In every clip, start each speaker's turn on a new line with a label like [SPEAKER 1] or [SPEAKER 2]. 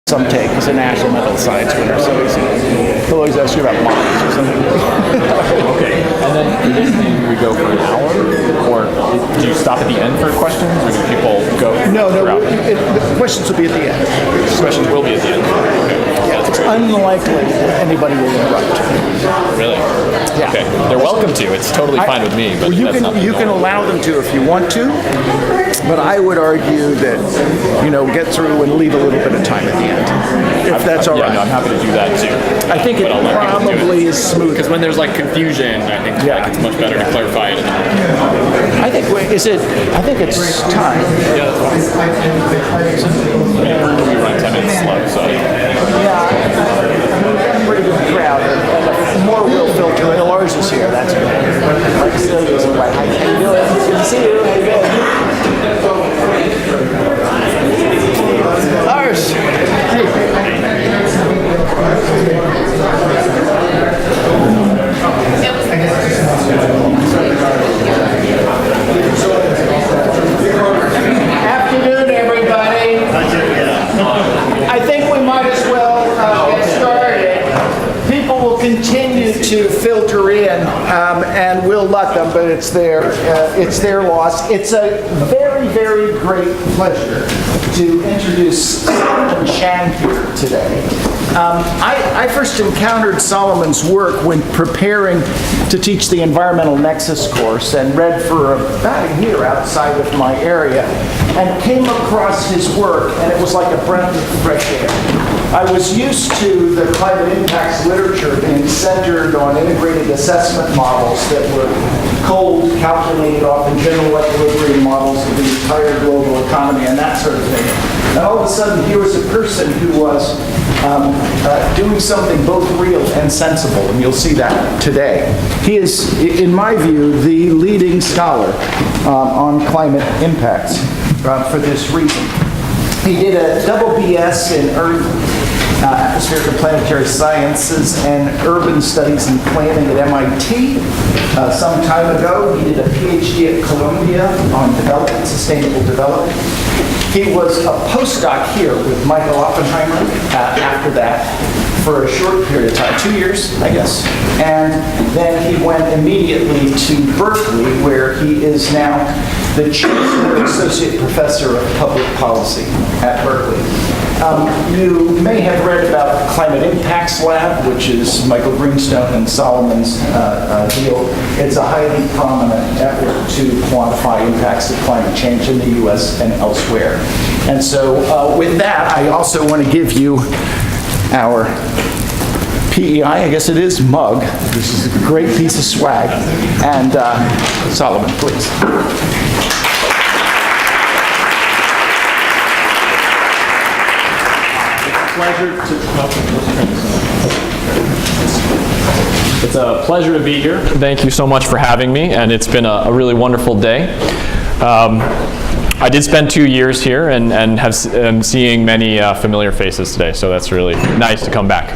[SPEAKER 1] some take as a national medal science winner, so he'll always ask you about models or something.
[SPEAKER 2] Okay, and then basically we go for an hour, or do you stop at the end for questions, or do people go?
[SPEAKER 1] No, the questions will be at the end.
[SPEAKER 2] Questions will be at the end. Okay.
[SPEAKER 1] Yeah, it's unlikely that anybody will interrupt.
[SPEAKER 2] Really?
[SPEAKER 1] Yeah.
[SPEAKER 2] Okay. They're welcome to. It's totally fine with me, but
[SPEAKER 1] you
[SPEAKER 2] that's not
[SPEAKER 1] you can allow them to if you want to, but I would argue that get through and leave a little bit of time at the end, if that's all right.
[SPEAKER 2] Yeah, no, I'm happy to do that too.
[SPEAKER 1] I think it probably is smooth.
[SPEAKER 2] Because when there's like confusion, I think it's much better to clarify it.
[SPEAKER 1] I think it's time.
[SPEAKER 2] Yeah, that's fine. We run 10 minutes slow, so.
[SPEAKER 1] Yeah, I'm pretty good crowd, and more will filter in. Lars is here, that's okay. Like still using white. How you doing? It's good to see you. How you doing? Lars! Afternoon, everybody. I think we might as well get started. People will continue to filter in, and we'll let them, but it's their loss. It's a very, very great pleasure to introduce Hsiang here today. I first encountered Solomon's work when preparing to teach the Environmental Nexus course and read for about a year outside of my area and came across his work, and it was like a breath of fresh air. I was used to the climate impacts literature being centered on integrated assessment models that were cold, calculated, often general equilibrium models of the entire global economy and that sort of thing. And all of a sudden, here was a person who was doing something both real and sensible, and you'll see that today. He is, in my view, the leading scholar on climate impacts for this reason. He did a double BS in Earth, Atmospheric and Planetary Sciences and Urban Studies and Planning at MIT some time ago. He did a PhD at Columbia on development, sustainable development. He was a postdoc here with Michael Oppenheimer after that for a short period of time, 2 years, I guess. And then he went immediately to Berkeley, where he is now the Chancellor Associate Professor of Public Policy at Berkeley. You may have read about Climate Impacts Lab, which is Michael Greenstone and Solomon's deal. It's a highly prominent effort to quantify impacts of climate change in the US and elsewhere. And so with that, I also want to give you our PEI, I guess it is, mug. This is a great piece of swag. And Solomon, please.
[SPEAKER 2] It's a pleasure to be here. Thank you so much for having me, and it's been a really wonderful day. I did spend 2 years here and am seeing many familiar faces today, so that's really nice to come back.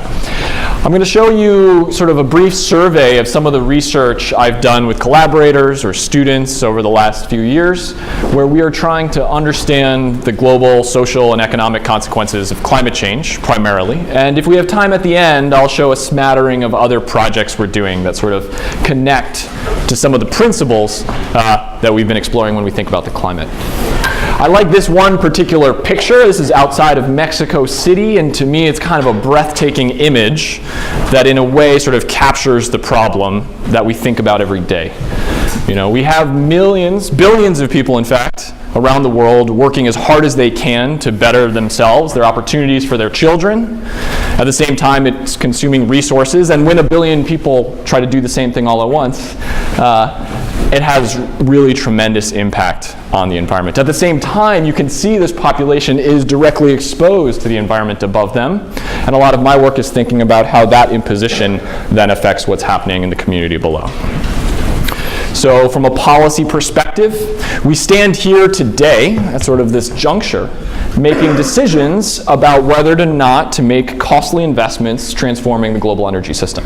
[SPEAKER 2] I'm going to show you sort of a brief survey of some of the research I've done with collaborators or students over the last few years, where we are trying to understand the global social and economic consequences of climate change, primarily. And if we have time at the end, I'll show a smattering of other projects we're doing that sort of connect to some of the principles that we've been exploring when we think about the climate. I like this one particular picture. This is outside of Mexico City, and to me it's kind of a breathtaking image that in a way sort of captures the problem that we think about every day. We have millions, billions of people in fact, around the world working as hard as they can to better themselves, their opportunities for their children. At the same time, it's consuming resources, and when a billion people try to do the same thing all at once, it has really tremendous impact on the environment. At the same time, you can see this population is directly exposed to the environment above them, and a lot of my work is thinking about how that imposition then affects what's happening in the community below. So from a policy perspective, we stand here today at sort of this juncture, making decisions about whether or not to make costly investments transforming the global energy system.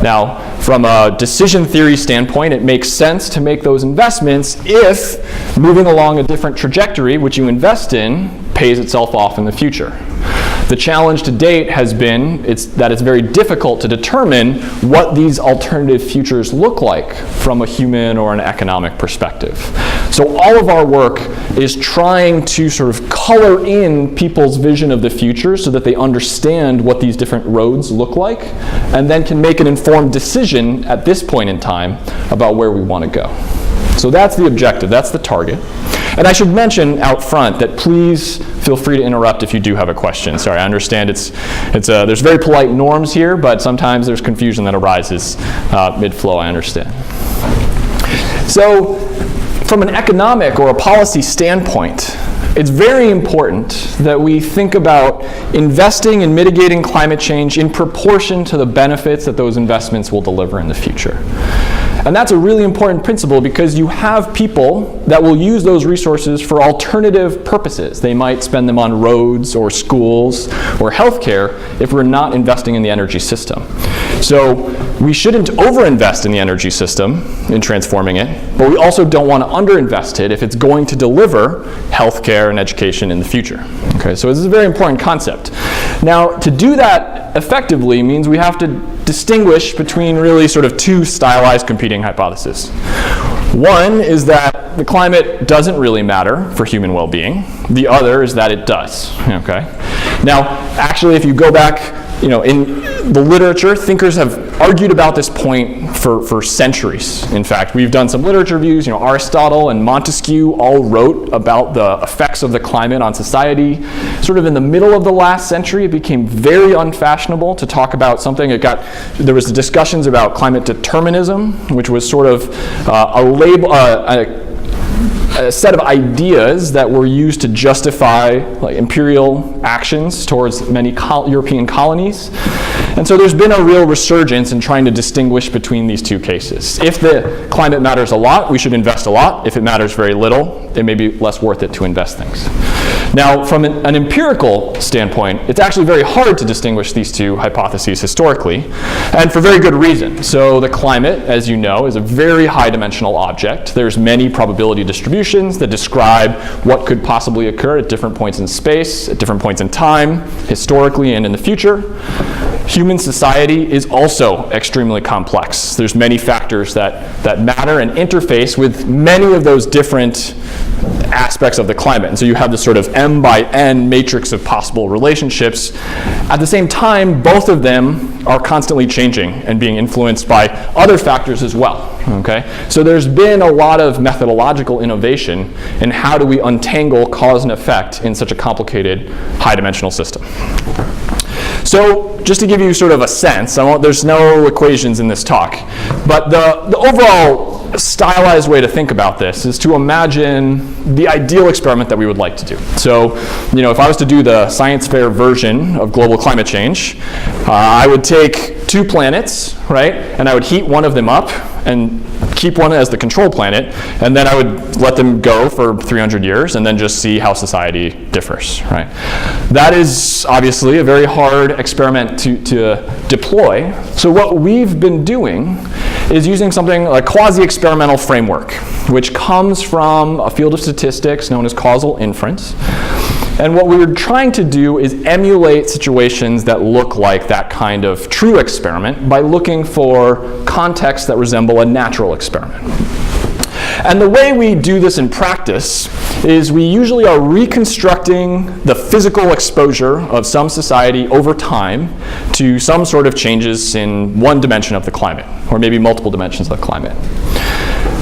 [SPEAKER 2] Now, from a decision theory standpoint, it makes sense to make those investments if moving along a different trajectory, which you invest in, pays itself off in the future. The challenge to date has been that it's very difficult to determine what these alternative futures look like from a human or an economic perspective. So all of our work is trying to sort of color in people's vision of the future so that they understand what these different roads look like, and then can make an informed decision at this point in time about where we want to go. So that's the objective, that's the target. And I should mention out front that please feel free to interrupt if you do have a question. Sorry, I understand there's very polite norms here, but sometimes there's confusion that arises mid-flow, I understand. So from an economic or a policy standpoint, it's very important that we think about investing in mitigating climate change in proportion to the benefits that those investments will deliver in the future. And that's a really important principle because you have people that will use those resources for alternative purposes. They might spend them on roads or schools or healthcare if we're not investing in the energy system. So we shouldn't overinvest in the energy system in transforming it, but we also don't want to underinvest it if it's going to deliver healthcare and education in the future. Okay, so this is a very important concept. Now, to do that effectively means we have to distinguish between really sort of two stylized competing hypotheses. One is that the climate doesn't really matter for human well-being. The other is that it does. Okay. Now, actually, if you go back, in the literature, thinkers have argued about this point for centuries. In fact, we've done some literature reviews. Aristotle and Montesquieu all wrote about the effects of the climate on society. Sort of in the middle of the last century, it became very unfashionable to talk about something. There was discussions about climate determinism, which was sort of a set of ideas that were used to justify imperial actions towards many European colonies. And so there's been a real resurgence in trying to distinguish between these two cases. If the climate matters a lot, we should invest a lot. If it matters very little, it may be less worth it to invest things. Now, from an empirical standpoint, it's actually very hard to distinguish these two hypotheses historically, and for very good reason. So the climate, as you know, is a very high-dimensional object. There's many probability distributions that describe what could possibly occur at different points in space, at different points in time, historically and in the future. Human society is also extremely complex. There's many factors that matter and interface with many of those different aspects of the climate. And so you have this sort of M by N matrix of possible relationships. At the same time, both of them are constantly changing and being influenced by other factors as well. Okay? So there's been a lot of methodological innovation in how do we untangle cause and effect in such a complicated high-dimensional system. So just to give you sort of a sense, there's no equations in this talk, but the overall stylized way to think about this is to imagine the ideal experiment that we would like to do. So, if I was to do the science fair version of global climate change, I would take two planets, right, and I would heat one of them up and keep one as the control planet, and then I would let them go for 300 years and then just see how society differs, right? That is obviously a very hard experiment to deploy. So what we've been doing is using something like quasi-experimental framework, which comes from a field of statistics known as causal inference. And what we were trying to do is emulate situations that look like that kind of true experiment by looking for contexts that resemble a natural experiment. And the way we do this in practice is we usually are reconstructing the physical exposure of some society over time to some sort of changes in one dimension of the climate, or maybe multiple dimensions of the climate.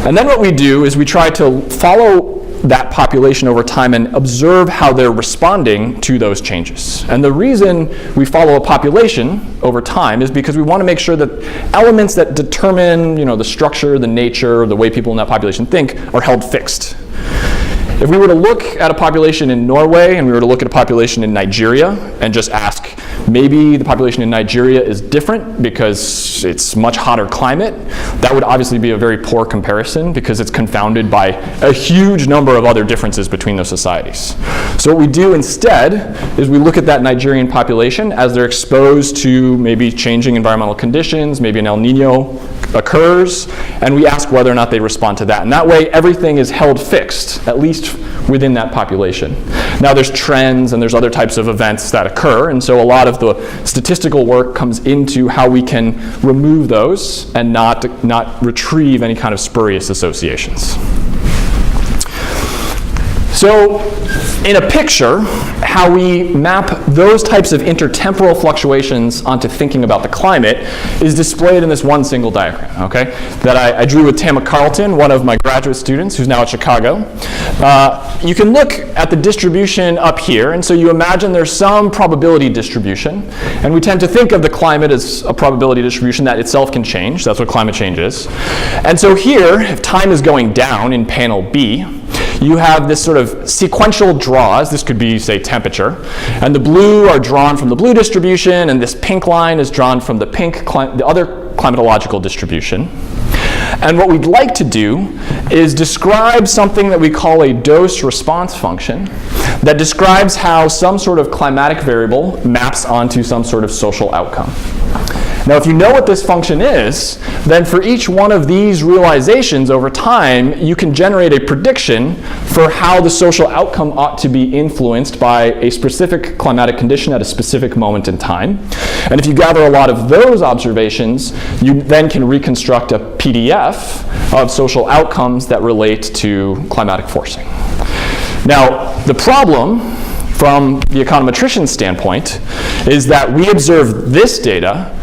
[SPEAKER 2] And then what we do is we try to follow that population over time and observe how they're responding to those changes. And the reason we follow a population over time is because we want to make sure that elements that determine, the structure, the nature, the way people in that population think are held fixed. If we were to look at a population in Norway and we were to look at a population in Nigeria and just ask, maybe the population in Nigeria is different because it's much hotter climate, that would obviously be a very poor comparison because it's confounded by a huge number of other differences between those societies. So what we do instead is we look at that Nigerian population as they're exposed to maybe changing environmental conditions, maybe an El Nino occurs, and we ask whether or not they respond to that. And that way, everything is held fixed, at least within that population. Now, there's trends and there's other types of events that occur, and so a lot of the statistical work comes into how we can remove those and not retrieve any kind of spurious associations. So, in a picture, how we map those types of intertemporal fluctuations onto thinking about the climate is displayed in this one single diagram, okay, that I drew with Tama Carlton, one of my graduate students who's now at Chicago. You can look at the distribution up here, and so you imagine there's some probability distribution, and we tend to think of the climate as a probability distribution that itself can change. That's what climate change is. And so here, if time is going down in panel B, you have this sort of sequential draws. This could be, say, temperature. And the blue are drawn from the blue distribution, and this pink line is drawn from the the other climatological distribution. And what we'd like to do is describe something that we call a dose-response function that describes how some sort of climatic variable maps onto some sort of social outcome. Now, if you know what this function is, then for each one of these realizations over time, you can generate a prediction for how the social outcome ought to be influenced by a specific climatic condition at a specific moment in time. And if you gather a lot of those observations, you then can reconstruct a PDF of social outcomes that relate to climatic forcing. Now, the problem from the econometrician standpoint is that we observe this data,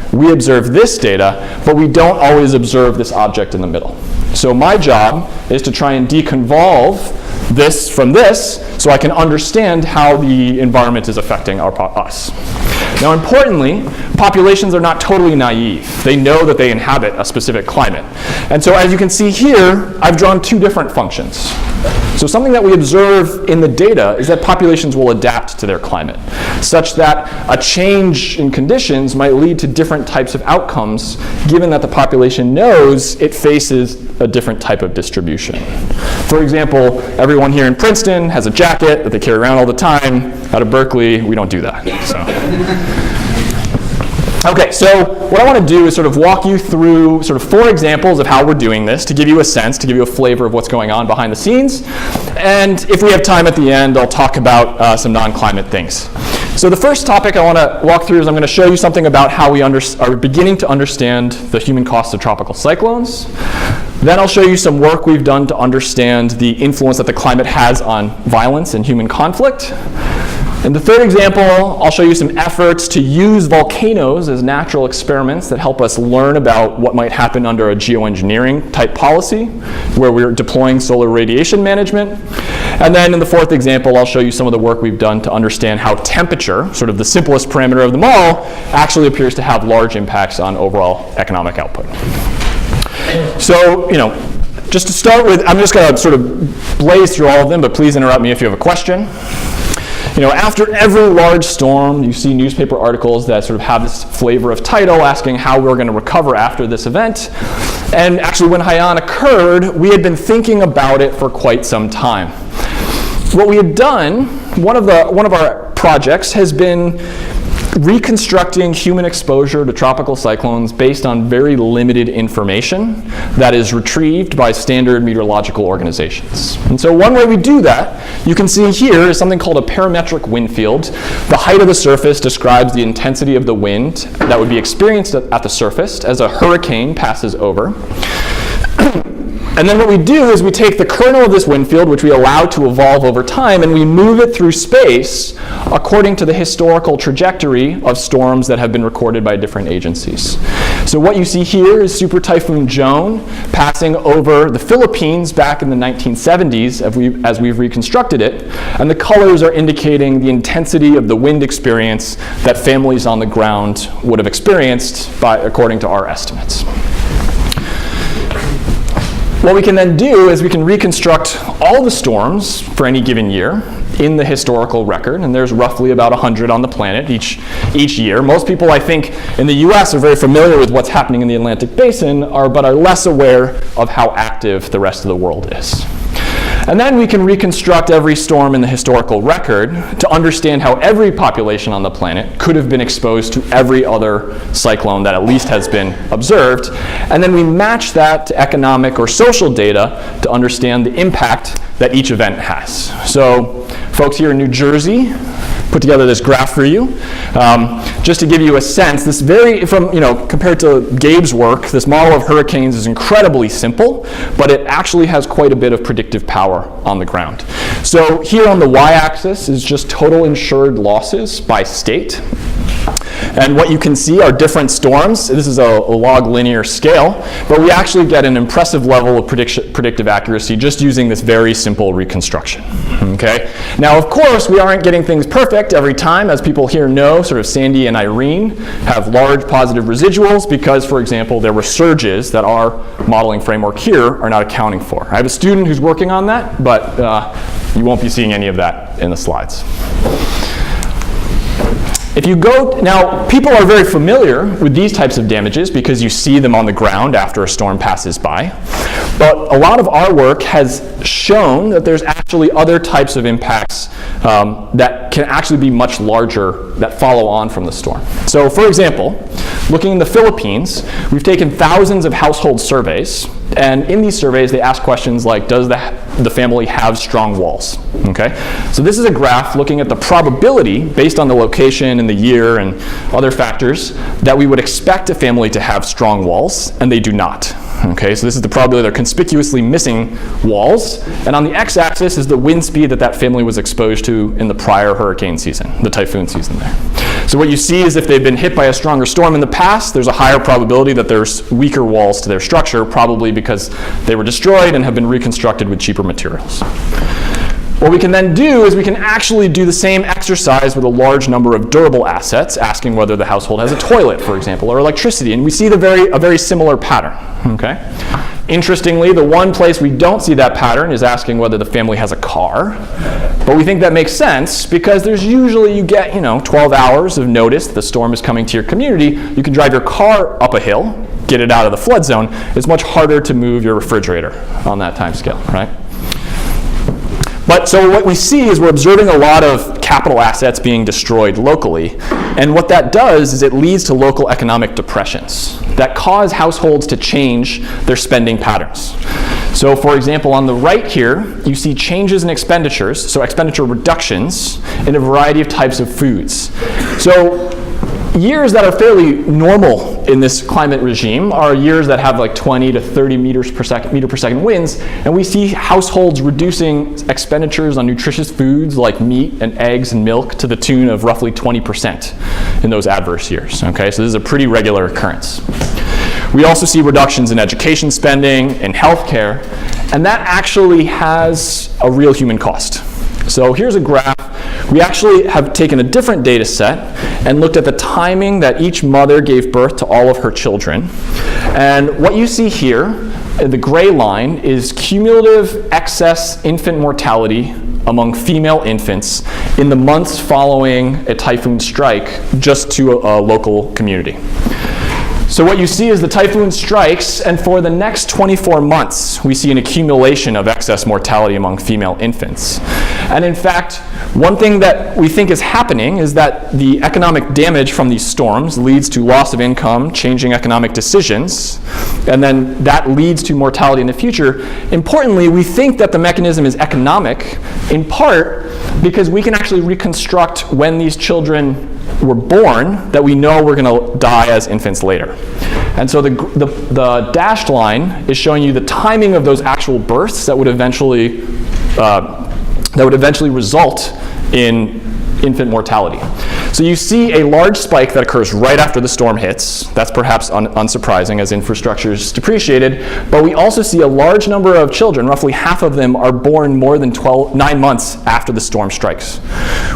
[SPEAKER 2] but we don't always observe this object in the middle. So my job is to try and deconvolve this from this so I can understand how the environment is affecting us. Now, importantly, populations are not totally naive. They know that they inhabit a specific climate. And so as you can see here, I've drawn two different functions. So something that we observe in the data is that populations will adapt to their climate, such that a change in conditions might lead to different types of outcomes, given that the population knows it faces a different type of distribution. For example, everyone here in Princeton has a jacket that they carry around all the time. Out of Berkeley, we don't do that. Okay, so what I want to do is sort of walk you through sort of 4 examples of how we're doing this to give you a sense, to give you a flavor of what's going on behind the scenes. And if we have time at the end, I'll talk about some non-climate things. So the first topic I want to walk through is I'm going to show you something about how we are beginning to understand the human costs of tropical cyclones. Then I'll show you some work we've done to understand the influence that the climate has on violence and human conflict. In the third example, I'll show you some efforts to use volcanoes as natural experiments that help us learn about what might happen under a geoengineering type policy, where we're deploying solar radiation management. And then in the fourth example, I'll show you some of the work we've done to understand how temperature, sort of the simplest parameter of them all, actually appears to have large impacts on overall economic output. So, just to start with, I'm just going to sort of blaze through all of them, but please interrupt me if you have a question. After every large storm, you see newspaper articles that sort of have this flavor of title asking how we're going to recover after this event. And actually, when Hsiang occurred, we had been thinking about it for quite some time. What we had done, one of our projects has been reconstructing human exposure to tropical cyclones based on very limited information that is retrieved by standard meteorological organizations. And so one way we do that, you can see here, is something called a parametric wind field. The height of the surface describes the intensity of the wind that would be experienced at the surface as a hurricane passes over. And then what we do is we take the kernel of this wind field, which we allow to evolve over time, and we move it through space according to the historical trajectory of storms that have been recorded by different agencies. So what you see here is Super Typhoon Joan passing over the Philippines back in the 1970s as we've reconstructed it, and the colors are indicating the intensity of the wind experience that families on the ground would have experienced according to our estimates. What we can then do is we can reconstruct all the storms for any given year in the historical record, and there's roughly about 100 on the planet each year. Most people, I think, in the US are very familiar with what's happening in the Atlantic Basin, but are less aware of how active the rest of the world is. And then we can reconstruct every storm in the historical record to understand how every population on the planet could have been exposed to every other cyclone that at least has been observed. And then we match that to economic or social data to understand the impact that each event has. So folks here in New Jersey put together this graph for you. Just to give you a sense, this compared to Gabe's work, this model of hurricanes is incredibly simple, but it actually has quite a bit of predictive power on the ground. So here on the y-axis is just total insured losses by state. And what you can see are different storms. This is a log linear scale, but we actually get an impressive level of predictive accuracy just using this very simple reconstruction. Okay? Now, of course, we aren't getting things perfect every time. As people here know, sort of Sandy and Irene have large positive residuals because, for example, there were surges that our modeling framework here are not accounting for. I have a student who's working on that, but you won't be seeing any of that in the slides. If you go, now people are very familiar with these types of damages because you see them on the ground after a storm passes by. But a lot of our work has shown that there's actually other types of impacts that can actually be much larger that follow on from the storm. So for example, looking in the Philippines, we've taken thousands of household surveys, and in these surveys they ask questions like, does the family have strong walls? Okay? So this is a graph looking at the probability based on the location and the year and other factors that we would expect a family to have strong walls, and they do not. Okay, so this is the probability they're conspicuously missing walls, and on the x-axis is the wind speed that family was exposed to in the prior hurricane season, the typhoon season there. So what you see is if they've been hit by a stronger storm in the past, there's a higher probability that there's weaker walls to their structure, probably because they were destroyed and have been reconstructed with cheaper materials. What we can then do is we can actually do the same exercise with a large number of durable assets, asking whether the household has a toilet, for example, or electricity, and we see a very similar pattern. Okay? Interestingly, the one place we don't see that pattern is asking whether the family has a car, but we think that makes sense because there's usually, you get 12 hours of notice the storm is coming to your community. You can drive your car up a hill, get it out of the flood zone. It's much harder to move your refrigerator on that time scale, right? But so what we see is we're observing a lot of capital assets being destroyed locally. And what that does is it leads to local economic depressions that cause households to change their spending patterns. So for example, on the right here, you see changes in expenditures, so expenditure reductions in a variety of types of foods. So years that are fairly normal in this climate regime are years that have like 20 to 30 meter per second winds, and we see households reducing expenditures on nutritious foods like meat and eggs and milk to the tune of roughly 20% in those adverse years. Okay, so this is a pretty regular occurrence. We also see reductions in education spending and healthcare, and that actually has a real human cost. So here's a graph. We actually have taken a different data set and looked at the timing that each mother gave birth to all of her children. And what you see here, the gray line, is cumulative excess infant mortality among female infants in the months following a typhoon strike just to a local community. So what you see is the typhoon strikes, and for the next 24 months, we see an accumulation of excess mortality among female infants. And in fact, one thing that we think is happening is that the economic damage from these storms leads to loss of income, changing economic decisions, and then that leads to mortality in the future. Importantly, we think that the mechanism is economic, in part because we can actually reconstruct when these children were born that we know we're going to die as infants later. And so the dashed line is showing you the timing of those actual births that would eventually result in infant mortality. So you see a large spike that occurs right after the storm hits. That's perhaps unsurprising as infrastructure is depreciated, but we also see a large number of children, roughly half of them are born more than 9 months after the storm strikes,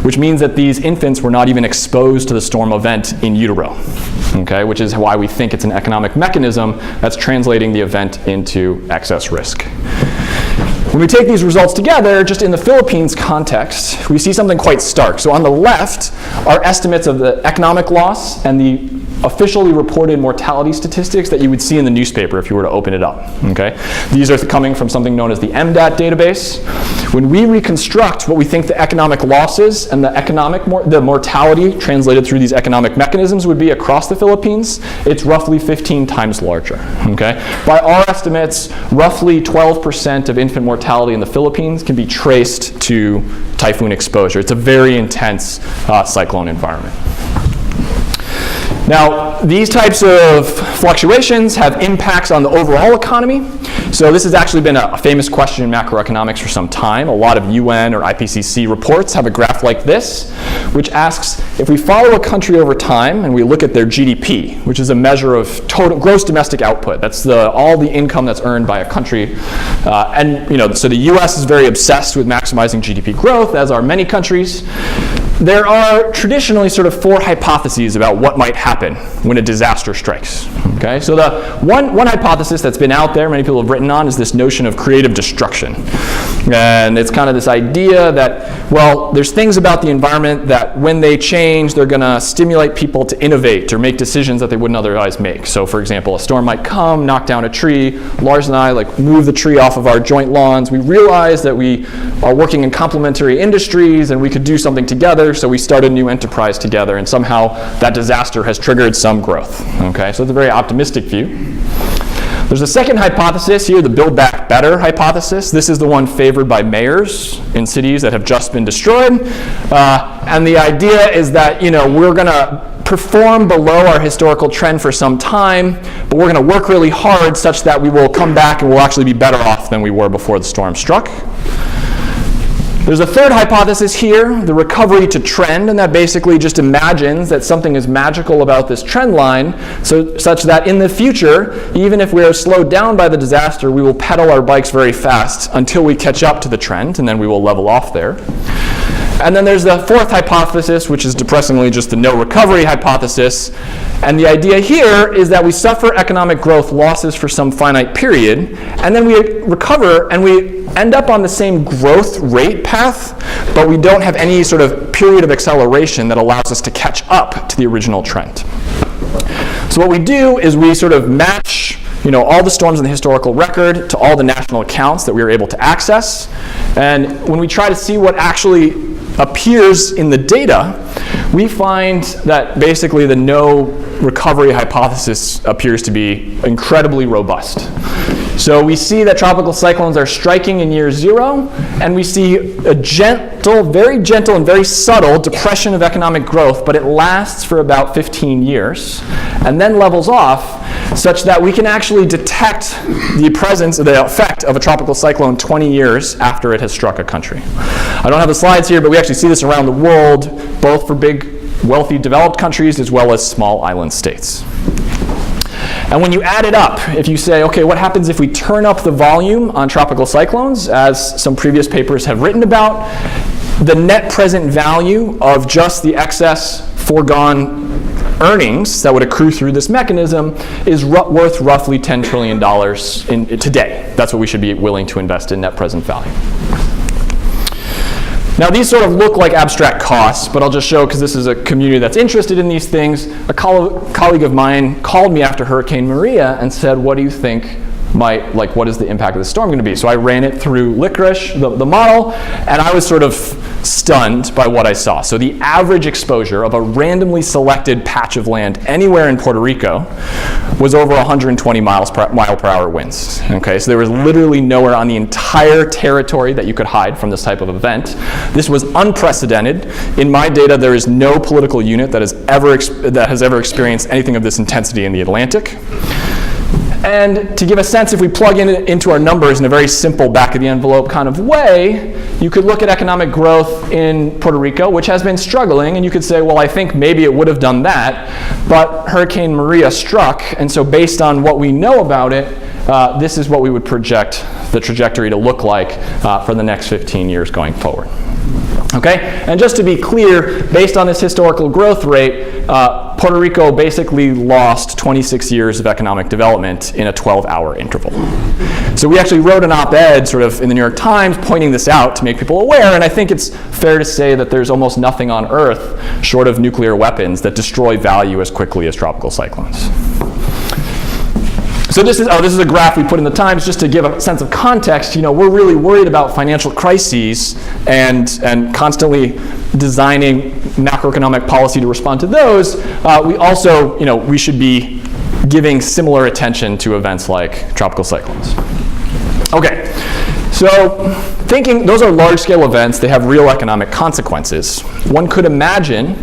[SPEAKER 2] which means that these infants were not even exposed to the storm event in utero, okay, which is why we think it's an economic mechanism that's translating the event into excess risk. When we take these results together, just in the Philippines context, we see something quite stark. So on the left are estimates of the economic loss and the officially reported mortality statistics that you would see in the newspaper if you were to open it up, okay? These are coming from something known as the MDAT database. When we reconstruct what we think the economic losses and the mortality translated through these economic mechanisms would be across the Philippines, it's roughly 15 times larger, okay? By our estimates, roughly 12% of infant mortality in the Philippines can be traced to typhoon exposure. It's a very intense cyclone environment. Now, these types of fluctuations have impacts on the overall economy. So this has actually been a famous question in macroeconomics for some time. A lot of UN or IPCC reports have a graph like this, which asks if we follow a country over time and we look at their GDP, which is a measure of total gross domestic output. That's all the income that's earned by a country. So the US is very obsessed with maximizing GDP growth, as are many countries. There are traditionally sort of 4 hypotheses about what might happen when a disaster strikes. Okay, so the one hypothesis that's been out there, many people have written on, is this notion of creative destruction. And it's kind of this idea that, well, there's things about the environment that when they change, they're going to stimulate people to innovate or make decisions that they wouldn't otherwise make. So for example, a storm might come, knock down a tree. Lars and I move the tree off of our joint lawns. We realize that we are working in complementary industries and we could do something together, so we start a new enterprise together, and somehow that disaster has triggered some growth. Okay, so it's a very optimistic view. There's a second hypothesis here, the Build Back Better hypothesis. This is the one favored by mayors in cities that have just been destroyed. And the idea is that, we're going to perform below our historical trend for some time, but we're going to work really hard such that we will come back and we'll actually be better off than we were before the storm struck. There's a third hypothesis here, the recovery to trend, and that basically just imagines that something is magical about this trend line, such that in the future, even if we are slowed down by the disaster, we will pedal our bikes very fast until we catch up to the trend, and then we will level off there. And then there's the fourth hypothesis, which is depressingly just the no recovery hypothesis. And the idea here is that we suffer economic growth losses for some finite period, and then we recover and we end up on the same growth rate path, but we don't have any sort of period of acceleration that allows us to catch up to the original trend. So what we do is we sort of match all the storms in the historical record to all the national accounts that we were able to access. And when we try to see what actually appears in the data, we find that basically the no recovery hypothesis appears to be incredibly robust. So we see that tropical cyclones are striking in year 0, and we see a very gentle and very subtle depression of economic growth, but it lasts for about 15 years and then levels off, such that we can actually detect the effect of a tropical cyclone 20 years after it has struck a country. I don't have the slides here, but we actually see this around the world, both for big, wealthy, developed countries as well as small island states. And when you add it up, if you say, okay, what happens if we turn up the volume on tropical cyclones, as some previous papers have written about, the net present value of just the excess foregone earnings that would accrue through this mechanism is worth roughly $10 trillion today. That's what we should be willing to invest in net present value. Now these sort of look like abstract costs, but I'll just show, because this is a community that's interested in these things. A colleague of mine called me after Hurricane Maria and said, what do you think what is the impact of the storm going to be? So I ran it through Licorice, the model, and I was sort of stunned by what I saw. So the average exposure of a randomly selected patch of land anywhere in Puerto Rico was over 120 mile per hour winds. Okay, so there was literally nowhere on the entire territory that you could hide from this type of event. This was unprecedented. In my data, there is no political unit that has ever experienced anything of this intensity in the Atlantic. And to give a sense, if we plug into our numbers in a very simple back-of-the-envelope kind of way, you could look at economic growth in Puerto Rico, which has been struggling, and you could say, well, I think maybe it would have done that, but Hurricane Maria struck, and so based on what we know about it, this is what we would project the trajectory to look like for the next 15 years going forward. Okay, and just to be clear, based on this historical growth rate, Puerto Rico basically lost 26 years of economic development in a 12-hour interval. So we actually wrote an op-ed sort of in the New York Times pointing this out to make people aware, and I think it's fair to say that there's almost nothing on Earth short of nuclear weapons that destroy value as quickly as tropical cyclones. So this is a graph we put in the Times just to give a sense of context. You know, we're really worried about financial crises and constantly designing macroeconomic policy to respond to those. We also, you know, we should be giving similar attention to events like tropical cyclones. Okay, so thinking those are large-scale events, they have real economic consequences. One could imagine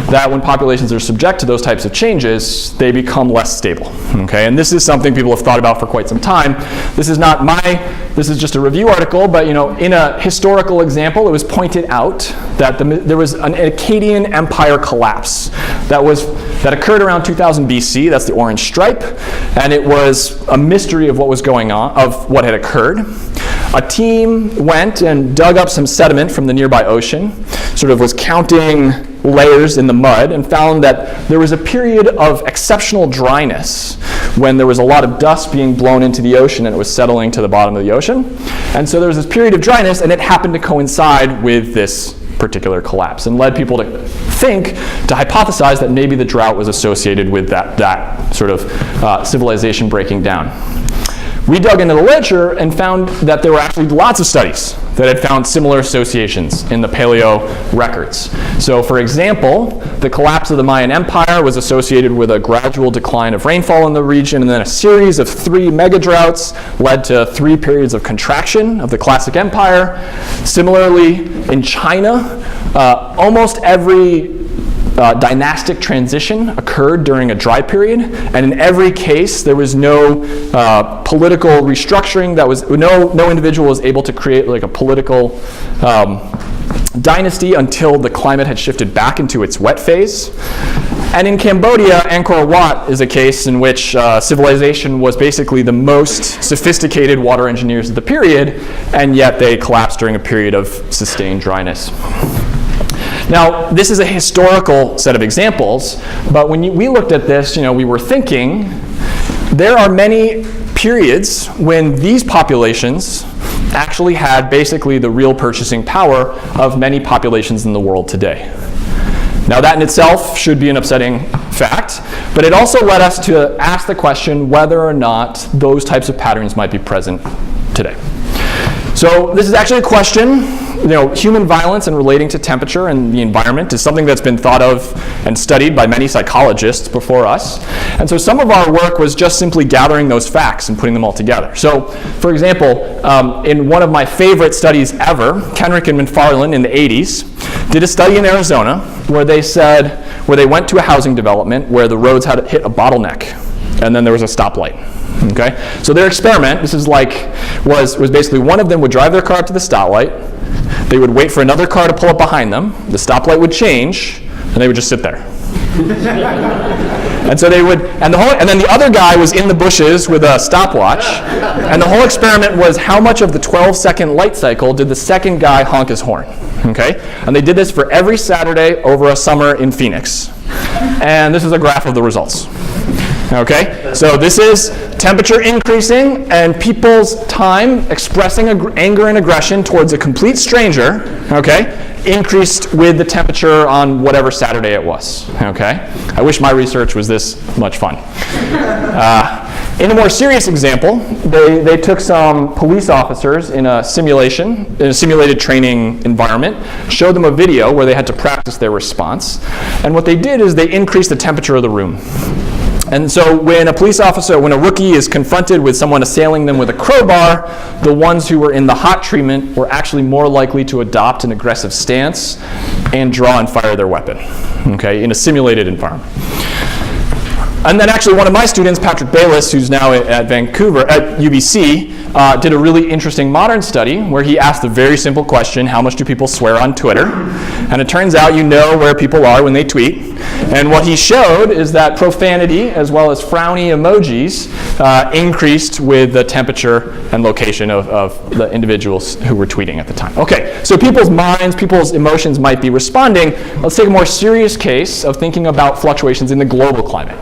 [SPEAKER 2] that when populations are subject to those types of changes, they become less stable. Okay, and this is something people have thought about for quite some time. This is just a review article, but you know, in a historical example, it was pointed out that there was an Akkadian empire collapse that occurred around 2000 BC. That's the orange stripe, and it was a mystery of what was going on, of what had occurred. A team went and dug up some sediment from the nearby ocean, sort of was counting layers in the mud, and found that there was a period of exceptional dryness when there was a lot of dust being blown into the ocean and it was settling to the bottom of the ocean. And so there was this period of dryness, and it happened to coincide with this particular collapse, and led people to hypothesize that maybe the drought was associated with that sort of civilization breaking down. We dug into the literature and found that there were actually lots of studies that had found similar associations in the paleo records. So for example, the collapse of the Mayan Empire was associated with a gradual decline of rainfall in the region, and then a series of 3 megadroughts led to 3 periods of contraction of the classic empire. Similarly, in China, almost every dynastic transition occurred during a dry period, and in every case there was no political restructuring. No individual was able to create like a political dynasty until the climate had shifted back into its wet phase. And in Cambodia, Angkor Wat is a case in which civilization was basically the most sophisticated water engineers of the period, and yet they collapsed during a period of sustained dryness. Now, this is a historical set of examples, but when we looked at this, you know, we were thinking there are many periods when these populations actually had basically the real purchasing power of many populations in the world today. Now, that in itself should be an upsetting fact, but it also led us to ask the question whether or not those types of patterns might be present today. So this is actually a question. You know, human violence and relating to temperature and the environment is something that's been thought of and studied by many psychologists before us. And so some of our work was just simply gathering those facts and putting them all together. So, for example, in one of my favorite studies ever, Kenrick and McFarland in the 80s did a study in Arizona where they went to a housing development where the roads had hit a bottleneck, and then there was a stoplight. Okay, so their experiment, was basically one of them would drive their car up to the stoplight, they would wait for another car to pull up behind them, the stoplight would change, and they would just sit there. And so they would, and then the other guy was in the bushes with a stopwatch, and the whole experiment was how much of the 12-second light cycle did the second guy honk his horn. Okay, and they did this for every Saturday over a summer in Phoenix. And this is a graph of the results. Okay, so this is temperature increasing and people's time expressing anger and aggression towards a complete stranger, okay, increased with the temperature on whatever Saturday it was, okay? I wish my research was this much fun. In a more serious example, they took some police officers in a simulated training environment, showed them a video where they had to practice their response, and what they did is they increased the temperature of the room. And so when a rookie is confronted with someone assailing them with a crowbar, the ones who were in the hot treatment were actually more likely to adopt an aggressive stance and draw and fire their weapon, okay, in a simulated environment. And then actually one of my students, Patrick Bayless, who's now at UBC, did a really interesting modern study where he asked the very simple question, how much do people swear on Twitter? And it turns out you know where people are when they tweet. And what he showed is that profanity as well as frowny emojis increased with the temperature and location of the individuals who were tweeting at the time. Okay, so people's minds, people's emotions might be responding. Let's take a more serious case of thinking about fluctuations in the global climate.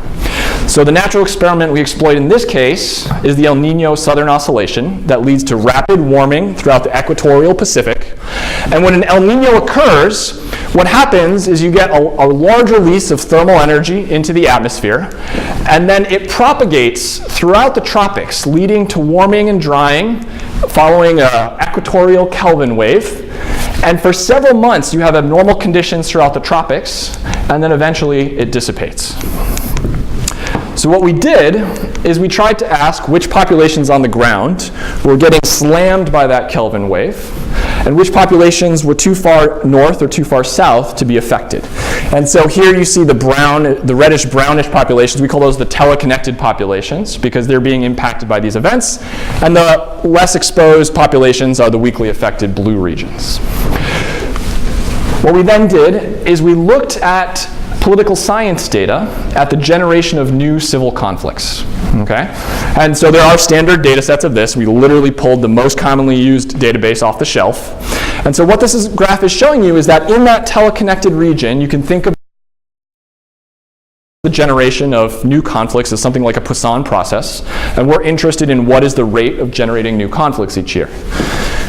[SPEAKER 2] So the natural experiment we exploit in this case is the El Nino Southern Oscillation that leads to rapid warming throughout the equatorial Pacific. And when an El Nino occurs, what happens is you get a large release of thermal energy into the atmosphere, and then it propagates throughout the tropics, leading to warming and drying, following an equatorial Kelvin wave. And for several months, you have abnormal conditions throughout the tropics, and then eventually it dissipates. So what we did is we tried to ask which populations on the ground were getting slammed by that Kelvin wave, and which populations were too far north or too far south to be affected. And so here you see the reddish-brownish populations. We call those the teleconnected populations because they're being impacted by these events. And the less exposed populations are the weakly affected blue regions. What we then did is we looked at political science data at the generation of new civil conflicts, okay? And so there are standard data sets of this. We literally pulled the most commonly used database off the shelf. And so what this graph is showing you is that in that teleconnected region, you can think of the generation of new conflicts as something like a Poisson process, and we're interested in what is the rate of generating new conflicts each year.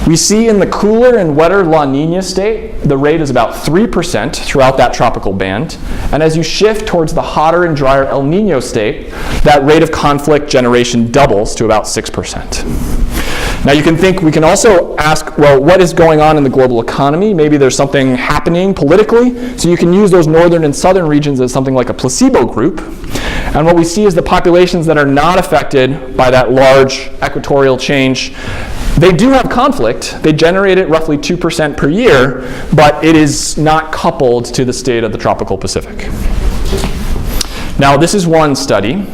[SPEAKER 2] We see in the cooler and wetter La Nina state, the rate is about 3% throughout that tropical band. And as you shift towards the hotter and drier El Nino state, that rate of conflict generation doubles to about 6%. Now you can think, we can also ask, well, what is going on in the global economy? Maybe there's something happening politically. So you can use those northern and southern regions as something like a placebo group. And what we see is the populations that are not affected by that large equatorial change, they do have conflict. They generate it roughly 2% per year, but it is not coupled to the state of the tropical Pacific. Now, this is one study.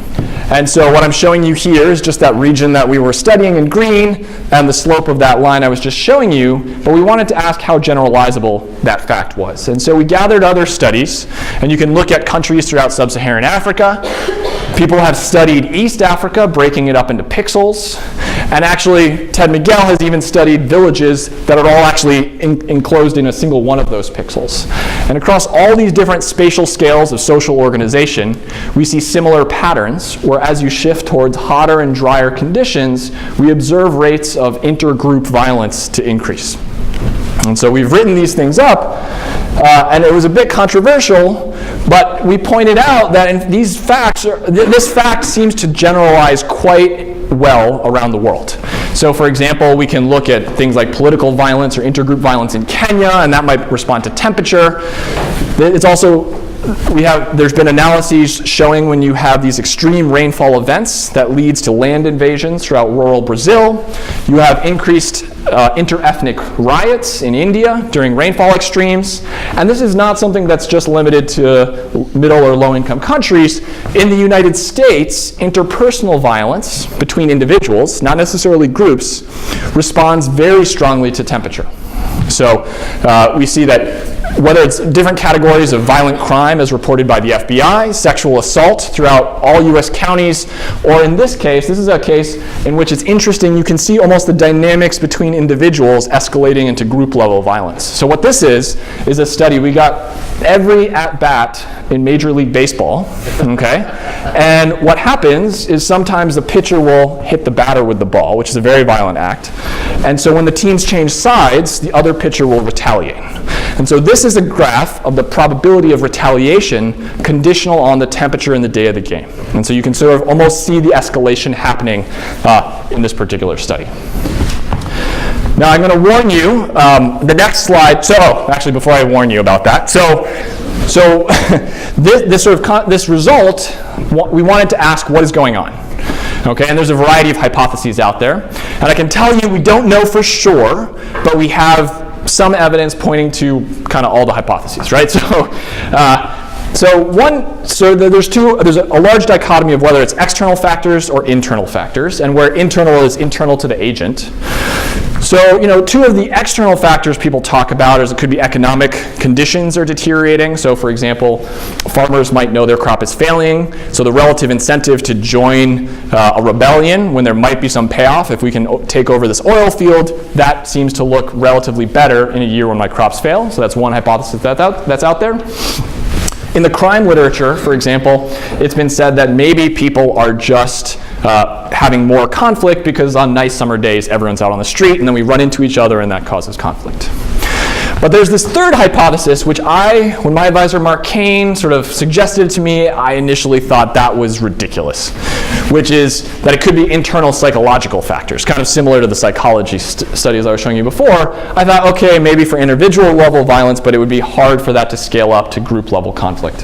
[SPEAKER 2] And so what I'm showing you here is just that region that we were studying in green and the slope of that line I was just showing you, but we wanted to ask how generalizable that fact was. And so we gathered other studies, and you can look at countries throughout sub-Saharan Africa. People have studied East Africa, breaking it up into pixels. And actually, Ted Miguel has even studied villages that are all actually enclosed in a single one of those pixels. And across all these different spatial scales of social organization, we see similar patterns, where as you shift towards hotter and drier conditions, we observe rates of intergroup violence to increase. And so we've written these things up, and it was a bit controversial, but we pointed out that this fact seems to generalize quite well around the world. So for example, we can look at things like political violence or intergroup violence in Kenya, and that might respond to temperature. It's also, there's been analyses showing when you have these extreme rainfall events that leads to land invasions throughout rural Brazil. You have increased inter-ethnic riots in India during rainfall extremes. And this is not something that's just limited to middle or low-income countries. In the United States, interpersonal violence between individuals, not necessarily groups, responds very strongly to temperature. So we see that whether it's different categories of violent crime as reported by the FBI, sexual assault throughout all US counties, or in this case, this is a case in which it's interesting, you can see almost the dynamics between individuals escalating into group level violence. So what this is a study. We got every at-bat in Major League Baseball, okay? And what happens is sometimes the pitcher will hit the batter with the ball, which is a very violent act. And so when the teams change sides, the other pitcher will retaliate. And so this is a graph of the probability of retaliation conditional on the temperature and the day of the game. And so you can sort of almost see the escalation happening in this particular study. Now I'm going to warn you, the next slide, actually before I warn you about that, this result, we wanted to ask what is going on. Okay, and there's a variety of hypotheses out there. And I can tell you we don't know for sure, but we have some evidence pointing to kind of all the hypotheses, right? So There's a large dichotomy of whether it's external factors or internal factors, and where internal is internal to the agent. So, two of the external factors people talk about is it could be economic conditions are deteriorating. So, for example, farmers might know their crop is failing, so the relative incentive to join a rebellion when there might be some payoff, if we can take over this oil field, that seems to look relatively better in a year when my crops fail. So that's one hypothesis that's out there. In the crime literature, for example, it's been said that maybe people are just having more conflict because on nice summer days everyone's out on the street and then we run into each other and that causes conflict. But there's this third hypothesis, which when my advisor Mark Kane sort of suggested to me, I initially thought that was ridiculous, which is that it could be internal psychological factors, kind of similar to the psychology studies I was showing you before. I thought, okay, maybe for individual level violence, but it would be hard for that to scale up to group level conflict.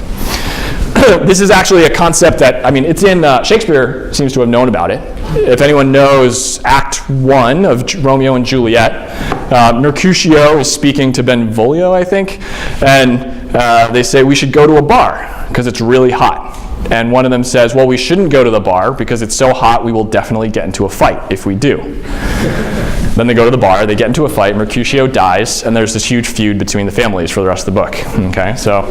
[SPEAKER 2] This is actually a concept that, it's in, Shakespeare seems to have known about it. If anyone knows Act 1 of Romeo and Juliet, Mercutio is speaking to Benvolio, I think, and they say we should go to a bar because it's really hot. And one of them says, well, we shouldn't go to the bar because it's so hot we will definitely get into a fight if we do. Then they go to the bar, they get into a fight, Mercutio dies, and there's this huge feud between the families for the rest of the book. Okay, so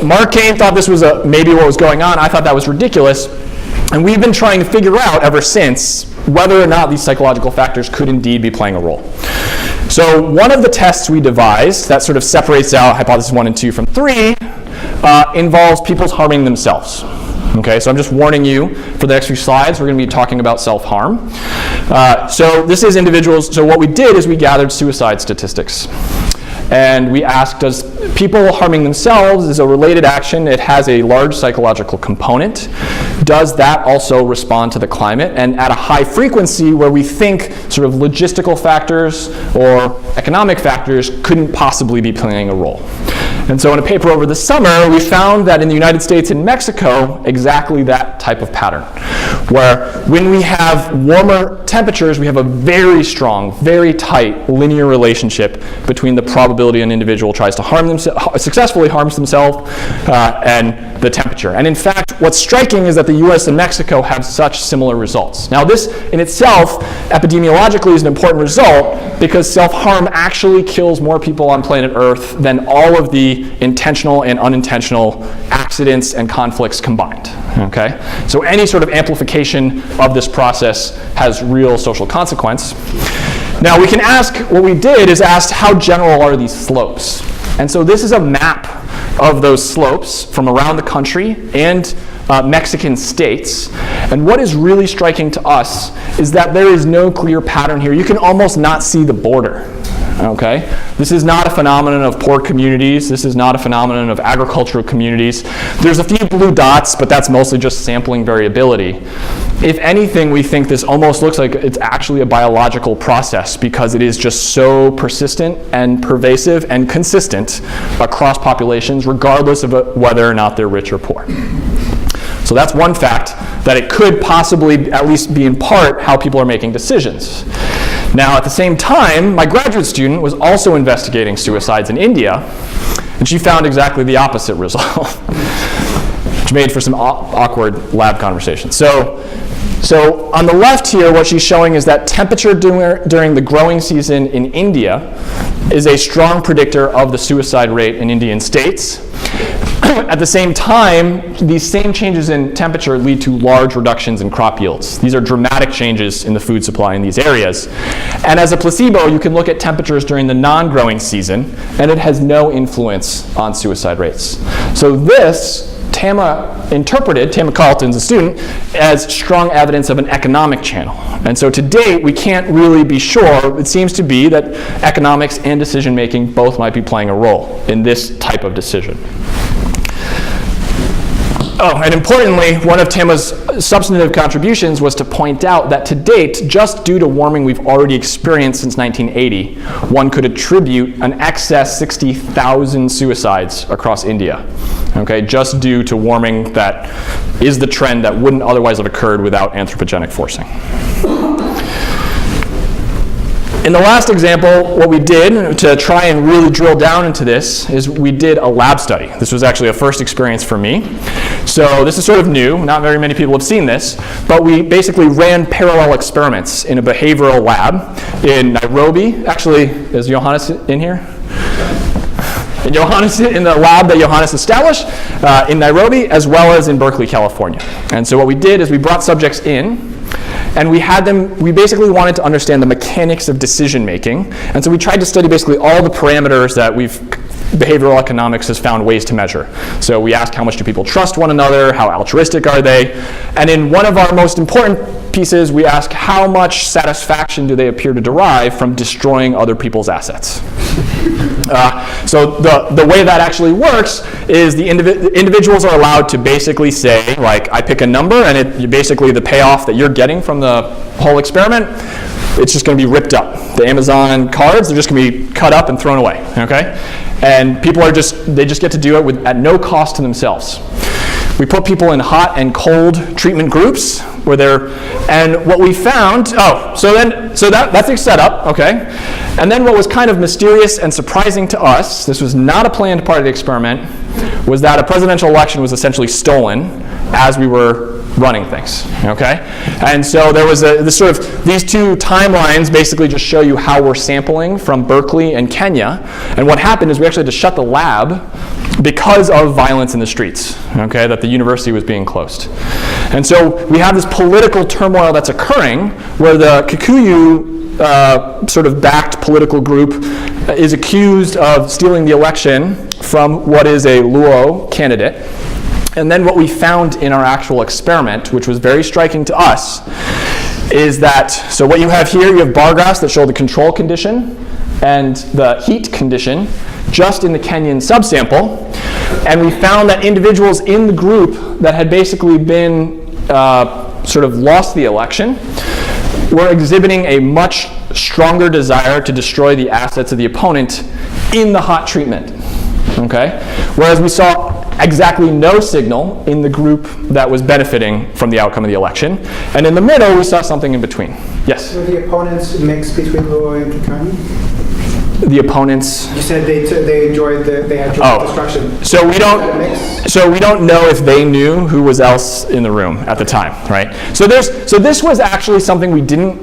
[SPEAKER 2] Mark Kane thought this was maybe what was going on. I thought that was ridiculous. And we've been trying to figure out ever since whether or not these psychological factors could indeed be playing a role. So one of the tests we devised that sort of separates out hypothesis 1 and 2 from 3 involves people harming themselves. Okay, so I'm just warning you, for the next few slides, we're going to be talking about self-harm. So this is individuals. So what we did is we gathered suicide statistics. And we asked, does people harming themselves is a related action? It has a large psychological component. Does that also respond to the climate? And at a high frequency where we think sort of logistical factors or economic factors couldn't possibly be playing a role. And so in a paper over the summer, we found that in the United States and Mexico, exactly that type of pattern, where when we have warmer temperatures, we have a very strong, very tight linear relationship between the probability an individual tries to successfully harms themselves and the temperature. And in fact, what's striking is that the US and Mexico have such similar results. Now this in itself, epidemiologically, is an important result because self-harm actually kills more people on planet Earth than all of the intentional and unintentional accidents and conflicts combined. Okay? So any sort of amplification of this process has real social consequence. Now we can ask, what we did is ask how general are these slopes? And so this is a map of those slopes from around the country and Mexican states. And what is really striking to us is that there is no clear pattern here. You can almost not see the border. Okay? This is not a phenomenon of poor communities. This is not a phenomenon of agricultural communities. There's a few blue dots, but that's mostly just sampling variability. If anything, we think this almost looks like it's actually a biological process because it is just so persistent and pervasive and consistent across populations, regardless of whether or not they're rich or poor. So that's one fact, that it could possibly at least be in part how people are making decisions. Now, at the same time, my graduate student was also investigating suicides in India, and she found exactly the opposite result, which made for some awkward lab conversations. So on the left here, what she's showing is that temperature during the growing season in India is a strong predictor of the suicide rate in Indian states. At the same time, these same changes in temperature lead to large reductions in crop yields. These are dramatic changes in the food supply in these areas. And as a placebo, you can look at temperatures during the non-growing season, and it has no influence on suicide rates. So this, Tama Carlton's a student, as strong evidence of an economic channel. And so to date, we can't really be sure. It seems to be that economics and decision making both might be playing a role in this type of decision. Oh, and importantly, one of Tama's substantive contributions was to point out that to date, just due to warming we've already experienced since 1980, one could attribute an excess 60,000 suicides across India, okay, just due to warming that is the trend that wouldn't otherwise have occurred without anthropogenic forcing. In the last example, what we did to try and really drill down into this is we did a lab study. This was actually a first experience for me. So this is sort of new. Not very many people have seen this. But we basically ran parallel experiments in a behavioral lab in Nairobi. Actually, is Johannes in here? In the lab that Johannes established in Nairobi, as well as in Berkeley, California. And so what we did is we brought subjects in, and we basically wanted to understand the mechanics of decision making. And so we tried to study basically all the parameters that behavioral economics has found ways to measure. So we asked how much do people trust one another, how altruistic are they, and in one of our most important pieces, we ask how much satisfaction do they appear to derive from destroying other people's assets. So the way that actually works is the individuals are allowed to basically say, like, I pick a number, and basically the payoff that you're getting from the whole experiment, it's just going to be ripped up. The Amazon cards, they're just going to be cut up and thrown away, okay? And people they just get to do it at no cost to themselves. We put people in hot and cold treatment groups and what we found, that's the setup, okay? And then what was kind of mysterious and surprising to us, this was not a planned part of the experiment, was that a presidential election was essentially stolen as we were running things, okay? And so there was these two timelines basically just show you how we're sampling from Berkeley and Kenya. And what happened is we actually had to shut the lab because of violence in the streets, okay, that the university was being closed. And so we have this political turmoil that's occurring where the Kikuyu sort of backed political group is accused of stealing the election from what is a Luo candidate. And then what we found in our actual experiment, which was very striking to us, is that, so what you have here, you have bar graphs that show the control condition and the heat condition just in the Kenyan subsample. And we found that individuals in the group that had basically been sort of lost the election were exhibiting a much stronger desire to destroy the assets of the opponent in the hot treatment, okay? Whereas we saw exactly no signal in the group that was benefiting from the outcome of the election. And in the middle, we saw something in between. Yes?
[SPEAKER 3] So the opponents mixed between Luo and Kikani?
[SPEAKER 2] The opponents.
[SPEAKER 3] You said they had joint destruction.
[SPEAKER 2] So we don't know if they knew who was else in the room at the time, right? So this was actually something we didn't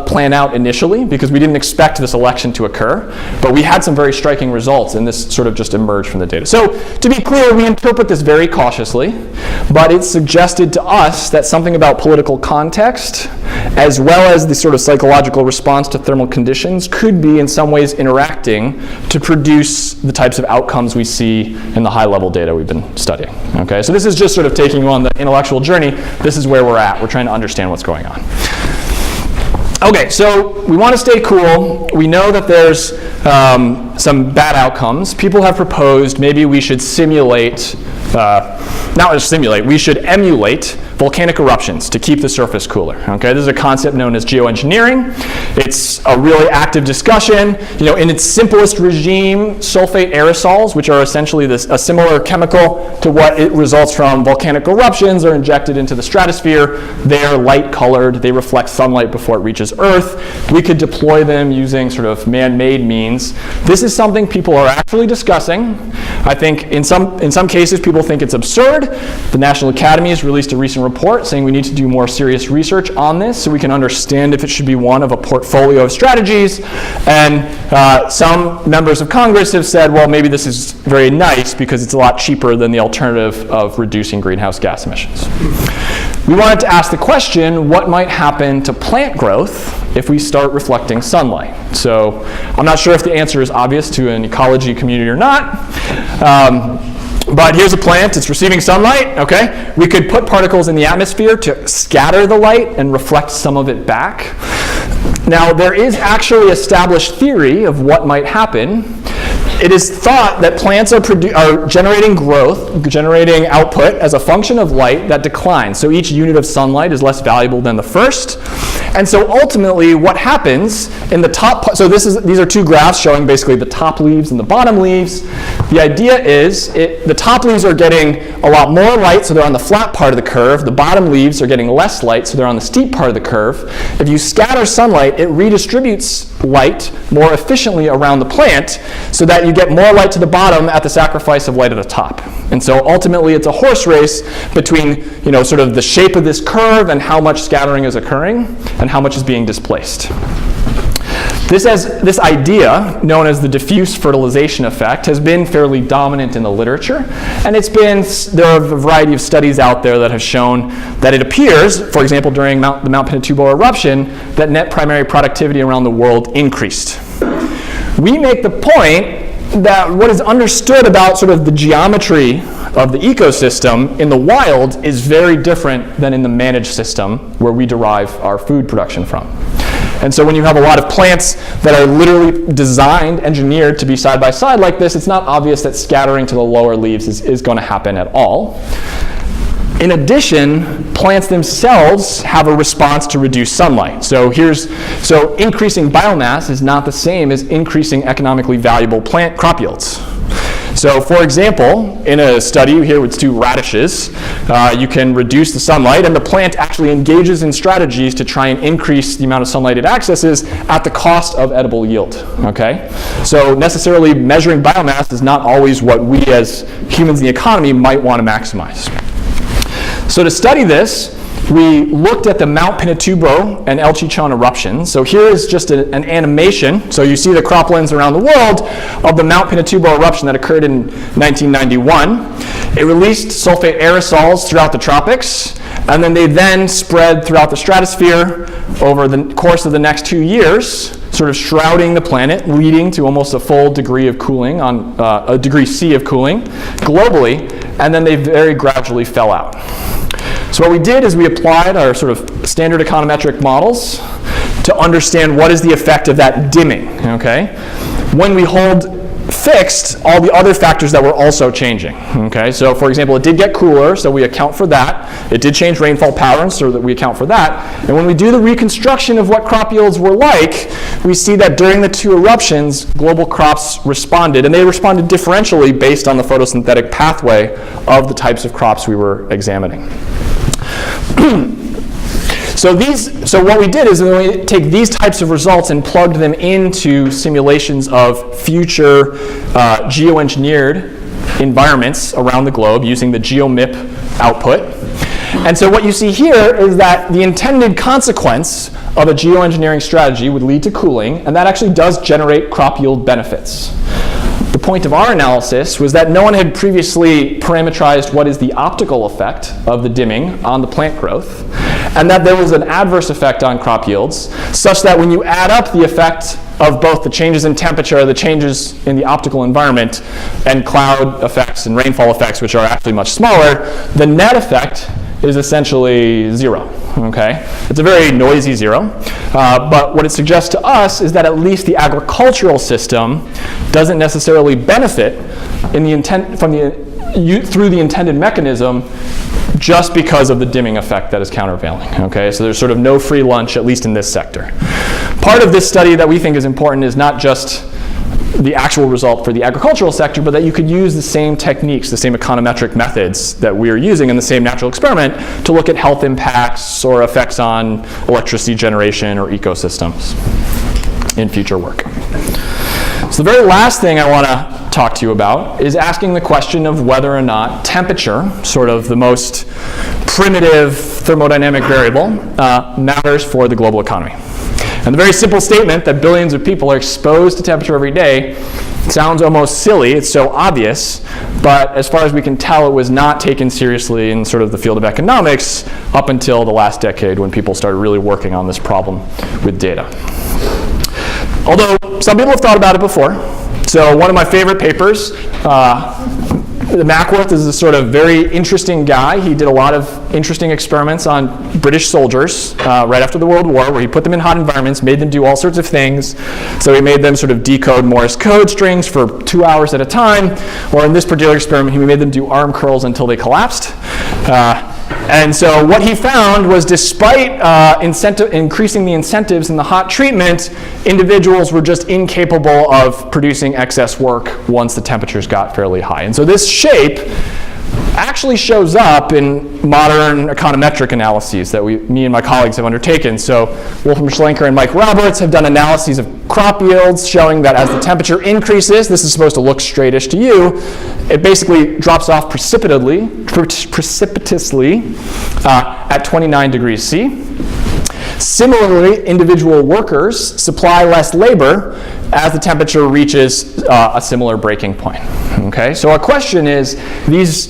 [SPEAKER 2] plan out initially because we didn't expect this election to occur, but we had some very striking results, and this sort of just emerged from the data. So to be clear, we interpret this very cautiously, but it suggested to us that something about political context, as well as the sort of psychological response to thermal conditions, could be in some ways interacting to produce the types of outcomes we see in the high-level data we've been studying. Okay, so this is just sort of taking you on the intellectual journey. This is where we're at. We're trying to understand what's going on. Okay, so we want to stay cool. We know that there's some bad outcomes. People have proposed maybe we should simulate, not just simulate, we should emulate volcanic eruptions to keep the surface cooler. Okay, this is a concept known as geoengineering. It's a really active discussion. You know, in its simplest regime, sulfate aerosols, which are essentially a similar chemical to what it results from volcanic eruptions, are injected into the stratosphere. They are light colored. They reflect sunlight before it reaches Earth. We could deploy them using sort of man-made means. This is something people are actually discussing. I think in some cases people think it's absurd. The National Academy has released a recent report saying we need to do more serious research on this so we can understand if it should be one of a portfolio of strategies. And some members of Congress have said, well, maybe this is very nice because it's a lot cheaper than the alternative of reducing greenhouse gas emissions. We wanted to ask the question, what might happen to plant growth if we start reflecting sunlight? So I'm not sure if the answer is obvious to an ecology community or not. But here's a plant, it's receiving sunlight, okay? We could put particles in the atmosphere to scatter the light and reflect some of it back. Now, there is actually established theory of what might happen it is thought that plants are generating growth, generating output as a function of light that declines. So each unit of sunlight is less valuable than the first. And so ultimately what happens in the top, so these are two graphs showing basically the top leaves and the bottom leaves. The idea is the top leaves are getting a lot more light, so they're on the flat part of the curve. The bottom leaves are getting less light, so they're on the steep part of the curve. If you scatter sunlight, it redistributes light more efficiently around the plant so that you get more light to the bottom at the sacrifice of light at the top. And so ultimately it's a horse race between, sort of the shape of this curve and how much scattering is occurring and how much is being displaced. This idea, known as the diffuse fertilization effect, has been fairly dominant in the literature, and there are a variety of studies out there that have shown that it appears, for example, during the Mount Pinatubo eruption, that net primary productivity around the world increased. We make the point that what is understood about sort of the geometry of the ecosystem in the wild is very different than in the managed system where we derive our food production from. And so when you have a lot of plants that are literally designed, engineered to be side by side like this, it's not obvious that scattering to the lower leaves is going to happen at all. In addition, plants themselves have a response to reduced sunlight. So increasing biomass is not the same as increasing economically valuable plant crop yields. So for example, in a study here with 2 radishes, you can reduce the sunlight, and the plant actually engages in strategies to try and increase the amount of sunlight it accesses at the cost of edible yield, okay? So necessarily measuring biomass is not always what we as humans in the economy might want to maximize. So to study this, we looked at the Mount Pinatubo and El Chichon eruptions. So here is just an animation. So you see the croplands around the world of the Mount Pinatubo eruption that occurred in 1991. It released sulfate aerosols throughout the tropics, and then they spread throughout the stratosphere over the course of the next 2 years, sort of shrouding the planet, leading to almost a full degree of cooling, a degree C of cooling globally, and then they very gradually fell out. So what we did is we applied our sort of standard econometric models to understand what is the effect of that dimming, okay? When we hold fixed all the other factors that were also changing, okay? So for example, it did get cooler, so we account for that. It did change rainfall patterns, so that we account for that. And when we do the reconstruction of what crop yields were like, we see that during the 2 eruptions, global crops responded, and they responded differentially based on the photosynthetic pathway of the types of crops we were examining. So what we did is we take these types of results and plugged them into simulations of future geoengineered environments around the globe using the GeoMIP output. And so what you see here is that the intended consequence of a geoengineering strategy would lead to cooling, and that actually does generate crop yield benefits. The point of our analysis was that no one had previously parametrized what is the optical effect of the dimming on the plant growth, and that there was an adverse effect on crop yields, such that when you add up the effect of both the changes in temperature, the changes in the optical environment, and cloud effects and rainfall effects, which are actually much smaller, the net effect is essentially 0, okay? It's a very noisy 0, but what it suggests to us is that at least the agricultural system doesn't necessarily benefit in the through the intended mechanism just because of the dimming effect that is countervailing, okay? So there's sort of no free lunch, at least in this sector. Part of this study that we think is important is not just the actual result for the agricultural sector, but that you could use the same techniques, the same econometric methods that we are using in the same natural experiment to look at health impacts or effects on electricity generation or ecosystems in future work. So the very last thing I want to talk to you about is asking the question of whether or not temperature, sort of the most primitive thermodynamic variable, matters for the global economy. And the very simple statement that billions of people are exposed to temperature every day sounds almost silly, it's so obvious, but as far as we can tell, it was not taken seriously in sort of the field of economics up until the last decade when people started really working on this problem with data. Although some people have thought about it before. So one of my favorite papers Mackworth is a sort of very interesting guy. He did a lot of interesting experiments on British soldiers right after the World War, where he put them in hot environments, made them do all sorts of things. So he made them sort of decode Morse code strings for 2 hours at a time, or in this particular experiment, he made them do arm curls until they collapsed. And so what he found was, despite increasing the incentives in the hot treatment, individuals were just incapable of producing excess work once the temperatures got fairly high. And so this shape actually shows up in modern econometric analyses that me and my colleagues have undertaken. So Wolfram Schlenker and Mike Roberts have done analyses of crop yields showing that as the temperature increases, this is supposed to look straightish to you, it basically drops off precipitously at 29 degrees C. Similarly, individual workers supply less labor as the temperature reaches a similar breaking point. Okay, so our question is, these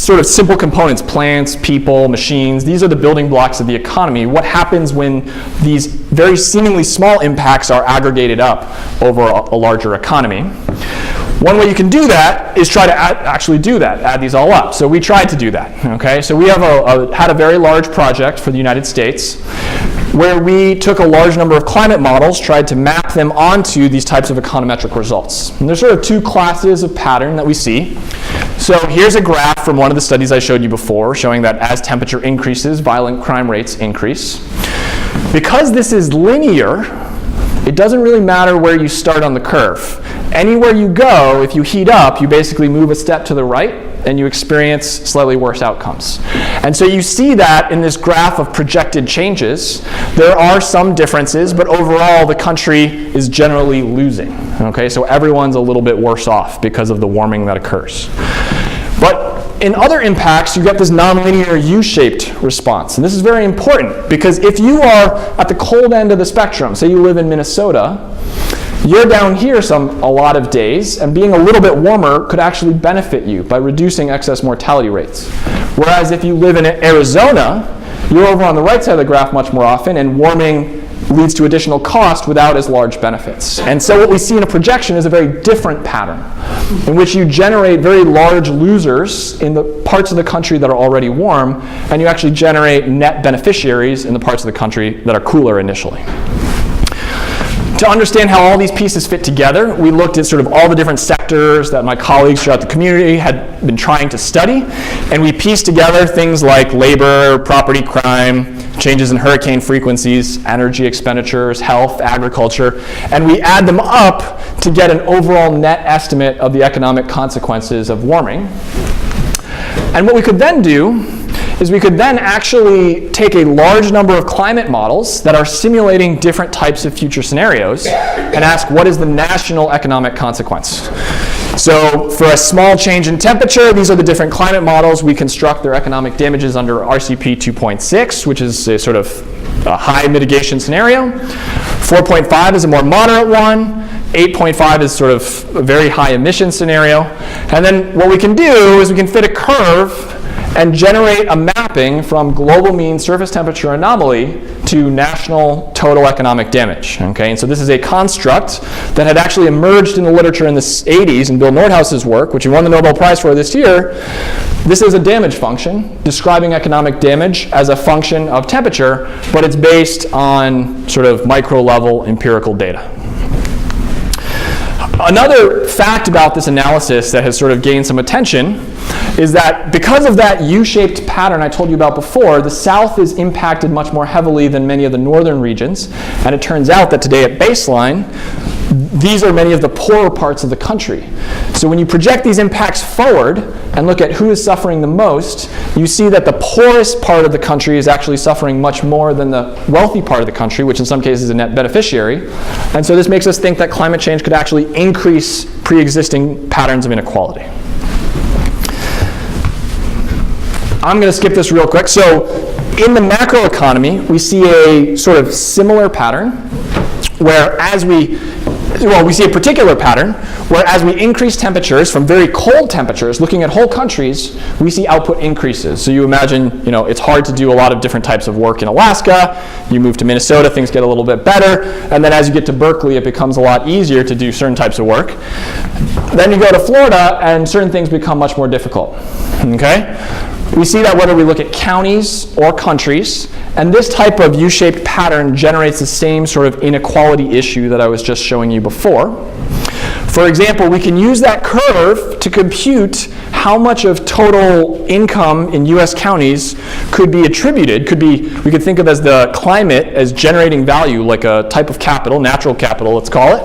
[SPEAKER 2] sort of simple components, plants, people, machines, these are the building blocks of the economy. What happens when these very seemingly small impacts are aggregated up over a larger economy? One way you can do that is try to actually do that, add these all up. So we tried to do that. Okay, so we have had a very large project for the United States where we took a large number of climate models, tried to map them onto these types of econometric results. And there's sort of two classes of pattern that we see. So here's a graph from one of the studies I showed you before, showing that as temperature increases, violent crime rates increase. Because this is linear, it doesn't really matter where you start on the curve. Anywhere you go, if you heat up, you basically move a step to the right and you experience slightly worse outcomes. And so you see that in this graph of projected changes. There are some differences, but overall the country is generally losing. Okay, so everyone's a little bit worse off because of the warming that occurs. But in other impacts, you get this nonlinear U-shaped response. And this is very important because if you are at the cold end of the spectrum, say you live in Minnesota, you're down here a lot of days, and being a little bit warmer could actually benefit you by reducing excess mortality rates. Whereas if you live in Arizona, you're over on the right side of the graph much more often, and warming leads to additional cost without as large benefits. And so what we see in a projection is a very different pattern, in which you generate very large losers in the parts of the country that are already warm, and you actually generate net beneficiaries in the parts of the country that are cooler initially. To understand how all these pieces fit together, we looked at sort of all the different sectors that my colleagues throughout the community had been trying to study, and we pieced together things like labor, property crime, changes in hurricane frequencies, energy expenditures, health, agriculture, and we add them up to get an overall net estimate of the economic consequences of warming. And what we could then do is we could then actually take a large number of climate models that are simulating different types of future scenarios and ask, what is the national economic consequence? So for a small change in temperature, these are the different climate models. We construct their economic damages under RCP 2.6, which is a sort of a high mitigation scenario. 4.5 is a more moderate one. 8.5 is sort of a very high emission scenario. And then what we can do is we can fit a curve and generate a mapping from global mean surface temperature anomaly to national total economic damage. Okay, and so this is a construct that had actually emerged in the literature in the 80s in Bill Nordhaus's work, which he won the Nobel Prize for this year. This is a damage function describing economic damage as a function of temperature, but it's based on sort of micro-level empirical data. Another fact about this analysis that has sort of gained some attention is that because of that U-shaped pattern I told you about before, the South is impacted much more heavily than many of the northern regions. And it turns out that today at baseline, these are many of the poorer parts of the country. So when you project these impacts forward and look at who is suffering the most, you see that the poorest part of the country is actually suffering much more than the wealthy part of the country, which in some cases is a net beneficiary. And so this makes us think that climate change could actually increase pre-existing patterns of inequality. I'm going to skip this real quick. So in the macroeconomy, we see a sort of similar pattern where as we well, we see a particular pattern where as we increase temperatures from very cold temperatures, looking at whole countries, we see output increases. So you imagine, it's hard to do a lot of different types of work in Alaska. You move to Minnesota, things get a little bit better. And then as you get to Berkeley, it becomes a lot easier to do certain types of work. Then you go to Florida, and certain things become much more difficult. Okay? We see that whether we look at counties or countries, and this type of U-shaped pattern generates the same sort of inequality issue that I was just showing you before. For example, we can use that curve to compute how much of total income in US counties could be attributed, we could think of as the climate as generating value, like a type of capital, natural capital, let's call it.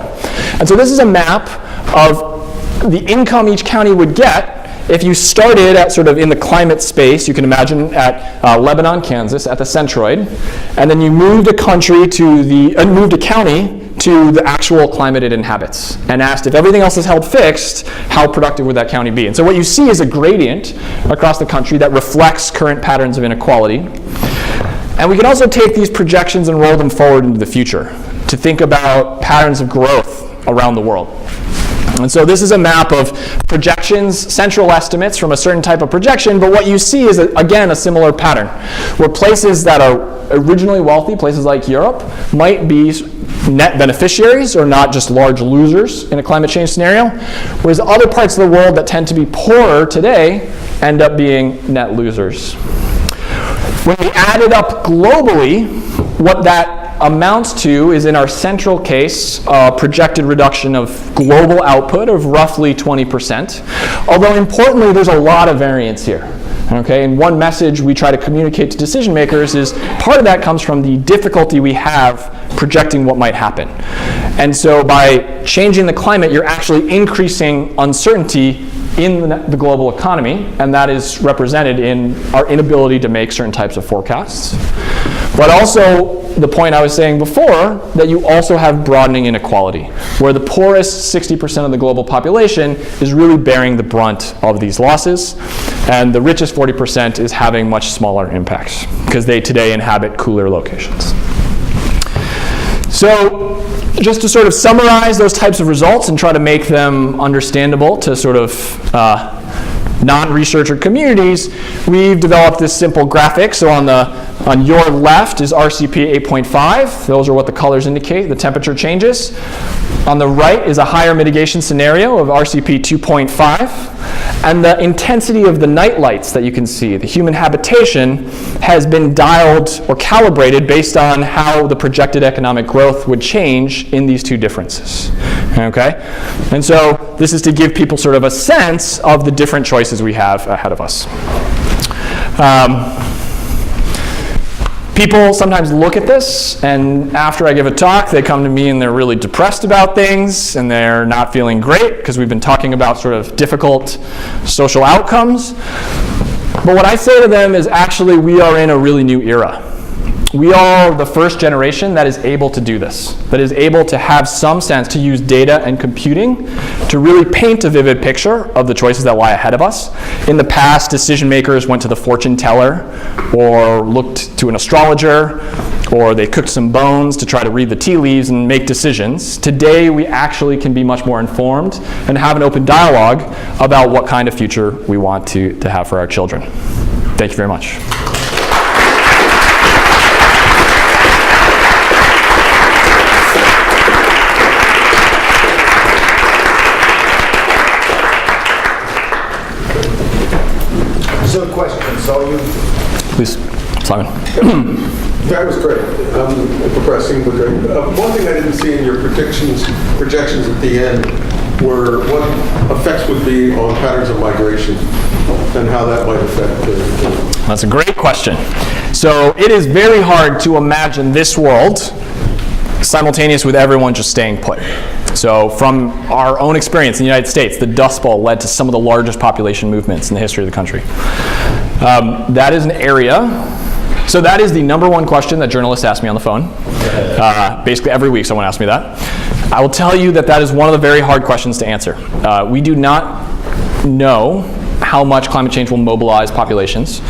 [SPEAKER 2] And so this is a map of the income each county would get if you started at sort of in the climate space. You can imagine at Lebanon, Kansas, at the centroid, and then you moved a county to the actual climate it inhabits, and asked if everything else is held fixed, how productive would that county be? And so what you see is a gradient across the country that reflects current patterns of inequality. And we can also take these projections and roll them forward into the future to think about patterns of growth around the world. And so this is a map of projections, central estimates from a certain type of projection, but what you see is, again, a similar pattern, where places that are originally wealthy, places like Europe, might be net beneficiaries or not just large losers in a climate change scenario, whereas other parts of the world that tend to be poorer today end up being net losers. When we add it up globally, what that amounts to is, in our central case, a projected reduction of global output of roughly 20%. Although importantly, there's a lot of variance here. Okay, and one message we try to communicate to decision makers is part of that comes from the difficulty we have projecting what might happen. And so by changing the climate, you're actually increasing uncertainty in the global economy, and that is represented in our inability to make certain types of forecasts. But also, the point I was saying before, that you also have broadening inequality, where the poorest 60% of the global population is really bearing the brunt of these losses, and the richest 40% is having much smaller impacts, because they today inhabit cooler locations. So, just to sort of summarize those types of results and try to make them understandable to sort of non-researcher communities, we've developed this simple graphic. So on your left is RCP 8.5. Those are what the colors indicate, the temperature changes. On the right is a higher mitigation scenario of RCP 2.5. And the intensity of the night lights that you can see, the human habitation, has been dialed or calibrated based on how the projected economic growth would change in these two differences. Okay? And so this is to give people sort of a sense of the different choices we have ahead of us. People sometimes look at this, and after I give a talk, they come to me and they're really depressed about things, and they're not feeling great because we've been talking about sort of difficult social outcomes. But what I say to them is, actually, we are in a really new era. We are the first generation that is able to do this, that is able to have some sense, to use data and computing to really paint a vivid picture of the choices that lie ahead of us. In the past, decision makers went to the fortune teller or looked to an astrologer, or they cooked some bones to try to read the tea leaves and make decisions. Today, we actually can be much more informed and have an open dialogue about what kind of future we want to have for our children. Thank you very much.
[SPEAKER 4] So question, so you...
[SPEAKER 2] Please, Simon.
[SPEAKER 4] That was great, progressing, but great. One thing I didn't see in your projections at the end were what effects would be on patterns of migration and how that might affect
[SPEAKER 2] That's a great question. So it is very hard to imagine this world simultaneous with everyone just staying put. So from our own experience in the United States, the Dust Bowl led to some of the largest population movements in the history of the country. That is an area, so that is the number one question that journalists ask me on the phone. Basically every week someone asks me that. I will tell you that that is one of the very hard questions to answer. We do not know how much climate change will mobilize populations,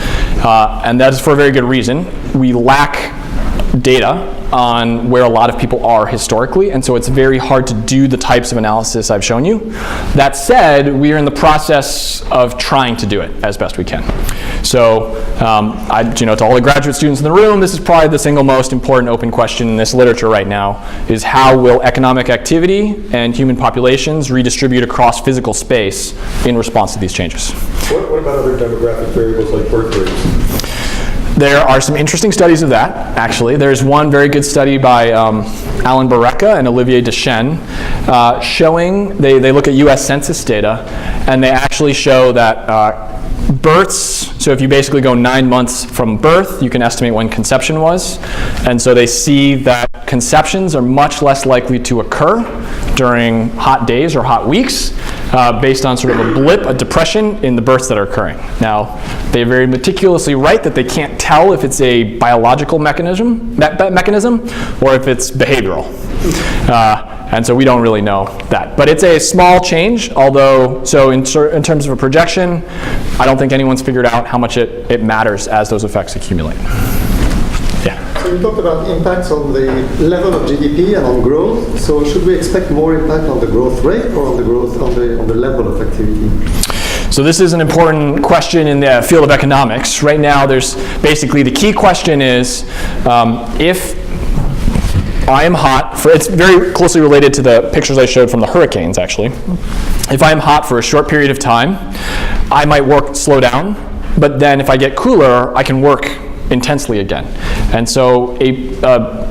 [SPEAKER 2] and that is for a very good reason. We lack data on where a lot of people are historically, and so it's very hard to do the types of analysis I've shown you. That said, we are in the process of trying to do it as best we can. So, to all the graduate students in the room, this is probably the single most important open question in this literature right now, is how will economic activity and human populations redistribute across physical space in response to these changes?
[SPEAKER 4] What about other demographic variables like birth rates?
[SPEAKER 2] There are some interesting studies of that, actually. There's one very good study by Alan Barreca and Olivier Deschênes showing, they look at US Census data, and they actually show that births, so if you basically go 9 months from birth, you can estimate when conception was. And so they see that conceptions are much less likely to occur during hot days or hot weeks based on sort of a blip, a depression in the births that are occurring. Now, they very meticulously write that they can't tell if it's a biological mechanism or if it's behavioral. And so we don't really know that. But it's a small change, although, so in terms of a projection, I don't think anyone's figured out how much it matters as those effects accumulate. Yeah.
[SPEAKER 5] So you talked about impacts on the level of GDP and on growth. So should we expect more impact on the growth rate or on the growth on the level of activity?
[SPEAKER 2] So this is an important question in the field of economics. Right now, there's basically the key question is if I am hot, it's very closely related to the pictures I showed from the hurricanes, actually. If I am hot for a short period of time, I might slow down, but then if I get cooler, I can work intensely again. And so a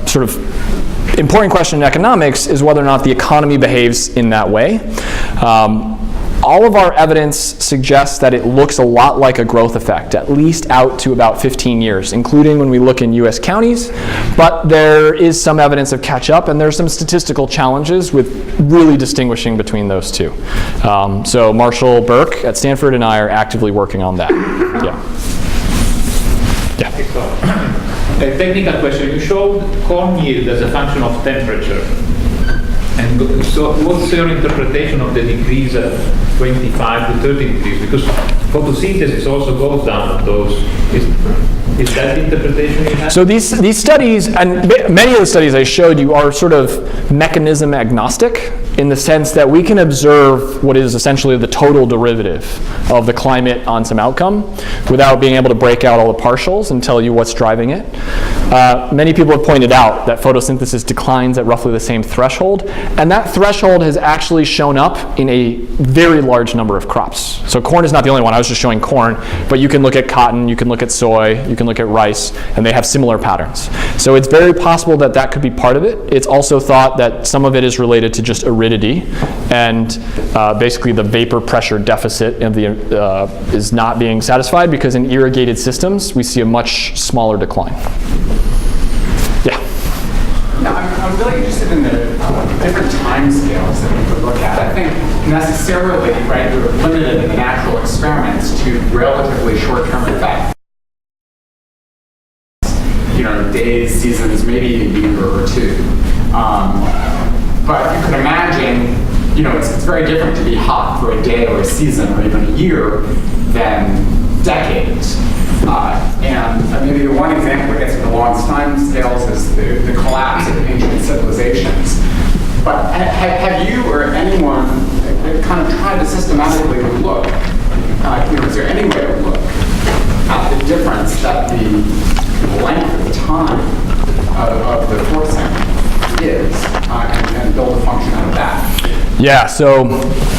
[SPEAKER 2] sort of important question in economics is whether or not the economy behaves in that way. All of our evidence suggests that it looks a lot like a growth effect, at least out to about 15 years, including when we look in US counties. But there is some evidence of catch-up, and there's some statistical challenges with really distinguishing between those two. So Marshall Burke at Stanford and I are actively working on that. Yeah.
[SPEAKER 6] A technical question. You showed corn yield as a function of temperature. And so what's your interpretation of the decrease at 25 to 30 degrees? Because photosynthesis also goes down at those. Is that the interpretation you have?
[SPEAKER 2] So these studies, and many of the studies I showed you, are sort of mechanism agnostic in the sense that we can observe what is essentially the total derivative of the climate on some outcome without being able to break out all the partials and tell you what's driving it. Many people have pointed out that photosynthesis declines at roughly the same threshold, and that threshold has actually shown up in a very large number of crops. So corn is not the only one. I was just showing corn, but you can look at cotton, you can look at soy, you can look at rice, and they have similar patterns. So it's very possible that that could be part of it. It's also thought that some of it is related to just aridity, and basically the vapor pressure deficit of the, is not being satisfied because in irrigated systems we see a much smaller decline. Yeah.
[SPEAKER 7] Now, I'm really interested in the different time scales that we could look at. I think necessarily, right, we're limited in the natural experiments to relatively short-term effects. Days, seasons, maybe a year or two. But you can imagine, it's very different to be hot for a day or a season or even a year than decades. And maybe the one example that gets into long time scales is the collapse of ancient civilizations. But have you or anyone kind of tried to systematically look, is there any way to look at the difference that the length of time of the forcing is and build a function out of that?
[SPEAKER 2] Yeah, so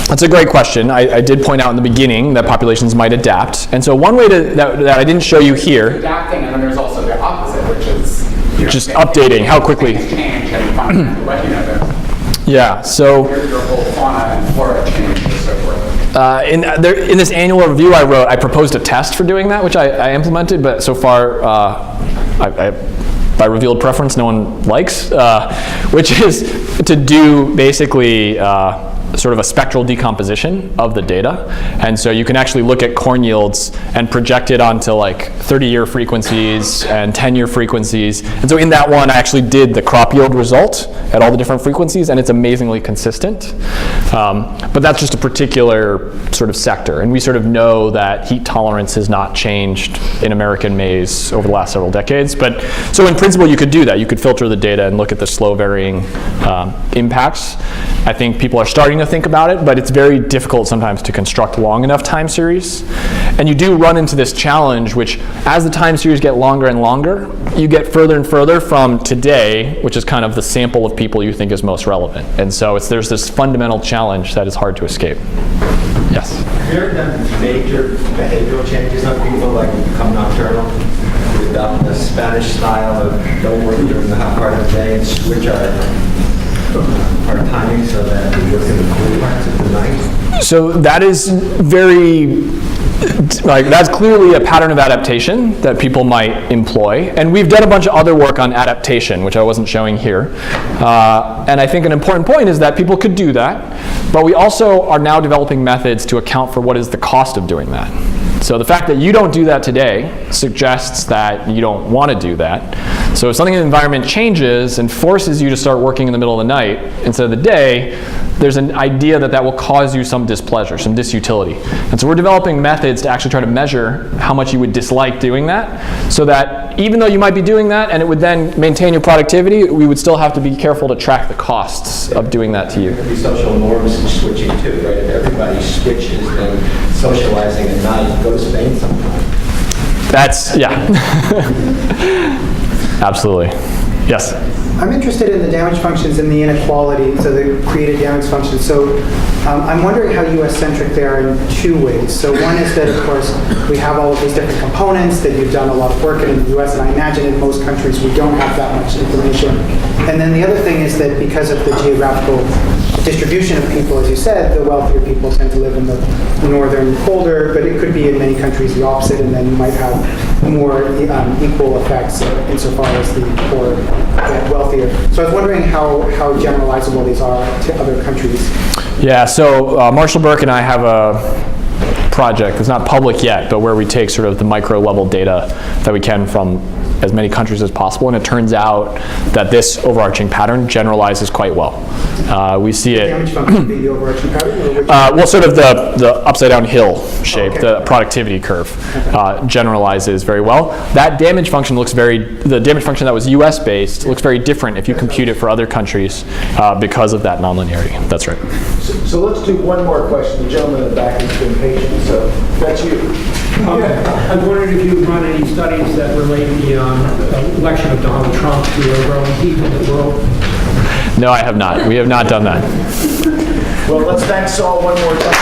[SPEAKER 2] that's a great question. I did point out in the beginning that populations might adapt. And so one way that I didn't show you here.
[SPEAKER 7] Adapting, and then there's also the opposite, which is
[SPEAKER 2] just updating, how quickly.
[SPEAKER 7] Change and function,
[SPEAKER 2] yeah, so
[SPEAKER 7] your whole fauna and flora change and so forth.
[SPEAKER 2] in this annual review I wrote, I proposed a test for doing that, which I implemented, but so far, by revealed preference, no one likes, which is to do basically sort sort of a spectral decomposition of the data. And so you can actually look at corn yields and project it onto like 30-year frequencies and 10-year frequencies. And so in that one, I actually did the crop yield result at all the different frequencies, and it's amazingly consistent. But that's just a particular sort of sector. And we sort of know that heat tolerance has not changed in American maize over the last several decades. But so in principle, you could do that. You could filter the data and look at the slow varying impacts. I think people are starting to think about it, but it's very difficult sometimes to construct long enough time series. And you do run into this challenge, which as the time series get longer and longer, you get further and further from today, which is kind of the sample of people you think is most relevant. And so there's this fundamental challenge that is hard to escape. Yes?
[SPEAKER 8] Have you ever done major behavioral changes on people, like become nocturnal? We adopt the Spanish style of don't work during the hot part of the day and switch our timing so that we work in the cool parts of the night?
[SPEAKER 2] So that is that's clearly a pattern of adaptation that people might employ. And we've done a bunch of other work on adaptation, which I wasn't showing here. And I think an important point is that people could do that, but we also are now developing methods to account for what is the cost of doing that. So the fact that you don't do that today suggests that you don't want to do that. So if something in the environment changes and forces you to start working in the middle of the night instead of the day, there's an idea that that will cause you some displeasure, some disutility. And so we're developing methods to actually try to measure how much you would dislike doing that, so that even though you might be doing that and it would then maintain your productivity, we would still have to be careful to track the costs of doing that to you.
[SPEAKER 8] There could be social norms and switching too, right? If everybody switches, then socializing at night, go to Spain sometime.
[SPEAKER 2] That's, yeah. Absolutely. Yes?
[SPEAKER 3] I'm interested in the damage functions and the inequality, so the created damage functions. So I'm wondering how US-centric they are in two ways. So one is that, of course, we have all of these different components that you've done a lot of work in the US, and I imagine in most countries we don't have that much information. And then the other thing is that because of the geographical distribution of people, as you said, the wealthier people tend to live in the northern colder, but it could be in many countries the opposite, and then you might have more equal effects insofar as the poor get wealthier. So I was wondering how generalizable these are to other countries.
[SPEAKER 2] Yeah, so Marshall Burke and I have a project that's not public yet, but where we take sort of the micro level data that we can from as many countries as possible, and it turns out that this overarching pattern generalizes quite well. We see it.
[SPEAKER 3] Damage function being the overarching pattern? Or which
[SPEAKER 2] Well, sort of the upside down hill shape,
[SPEAKER 3] okay.
[SPEAKER 2] the productivity curve, generalizes very well. That damage function the damage function that was US based looks very different if you compute it for other countries because of that nonlinearity. That's right.
[SPEAKER 1] So let's do one more question. The gentleman in the back has been patient, so that's you.
[SPEAKER 9] I was wondering if you've run any studies that relate the election of Donald Trump to a growing heat in the world.
[SPEAKER 2] No, I have not. We have not done that.
[SPEAKER 1] Well, let's thank Saul one more time.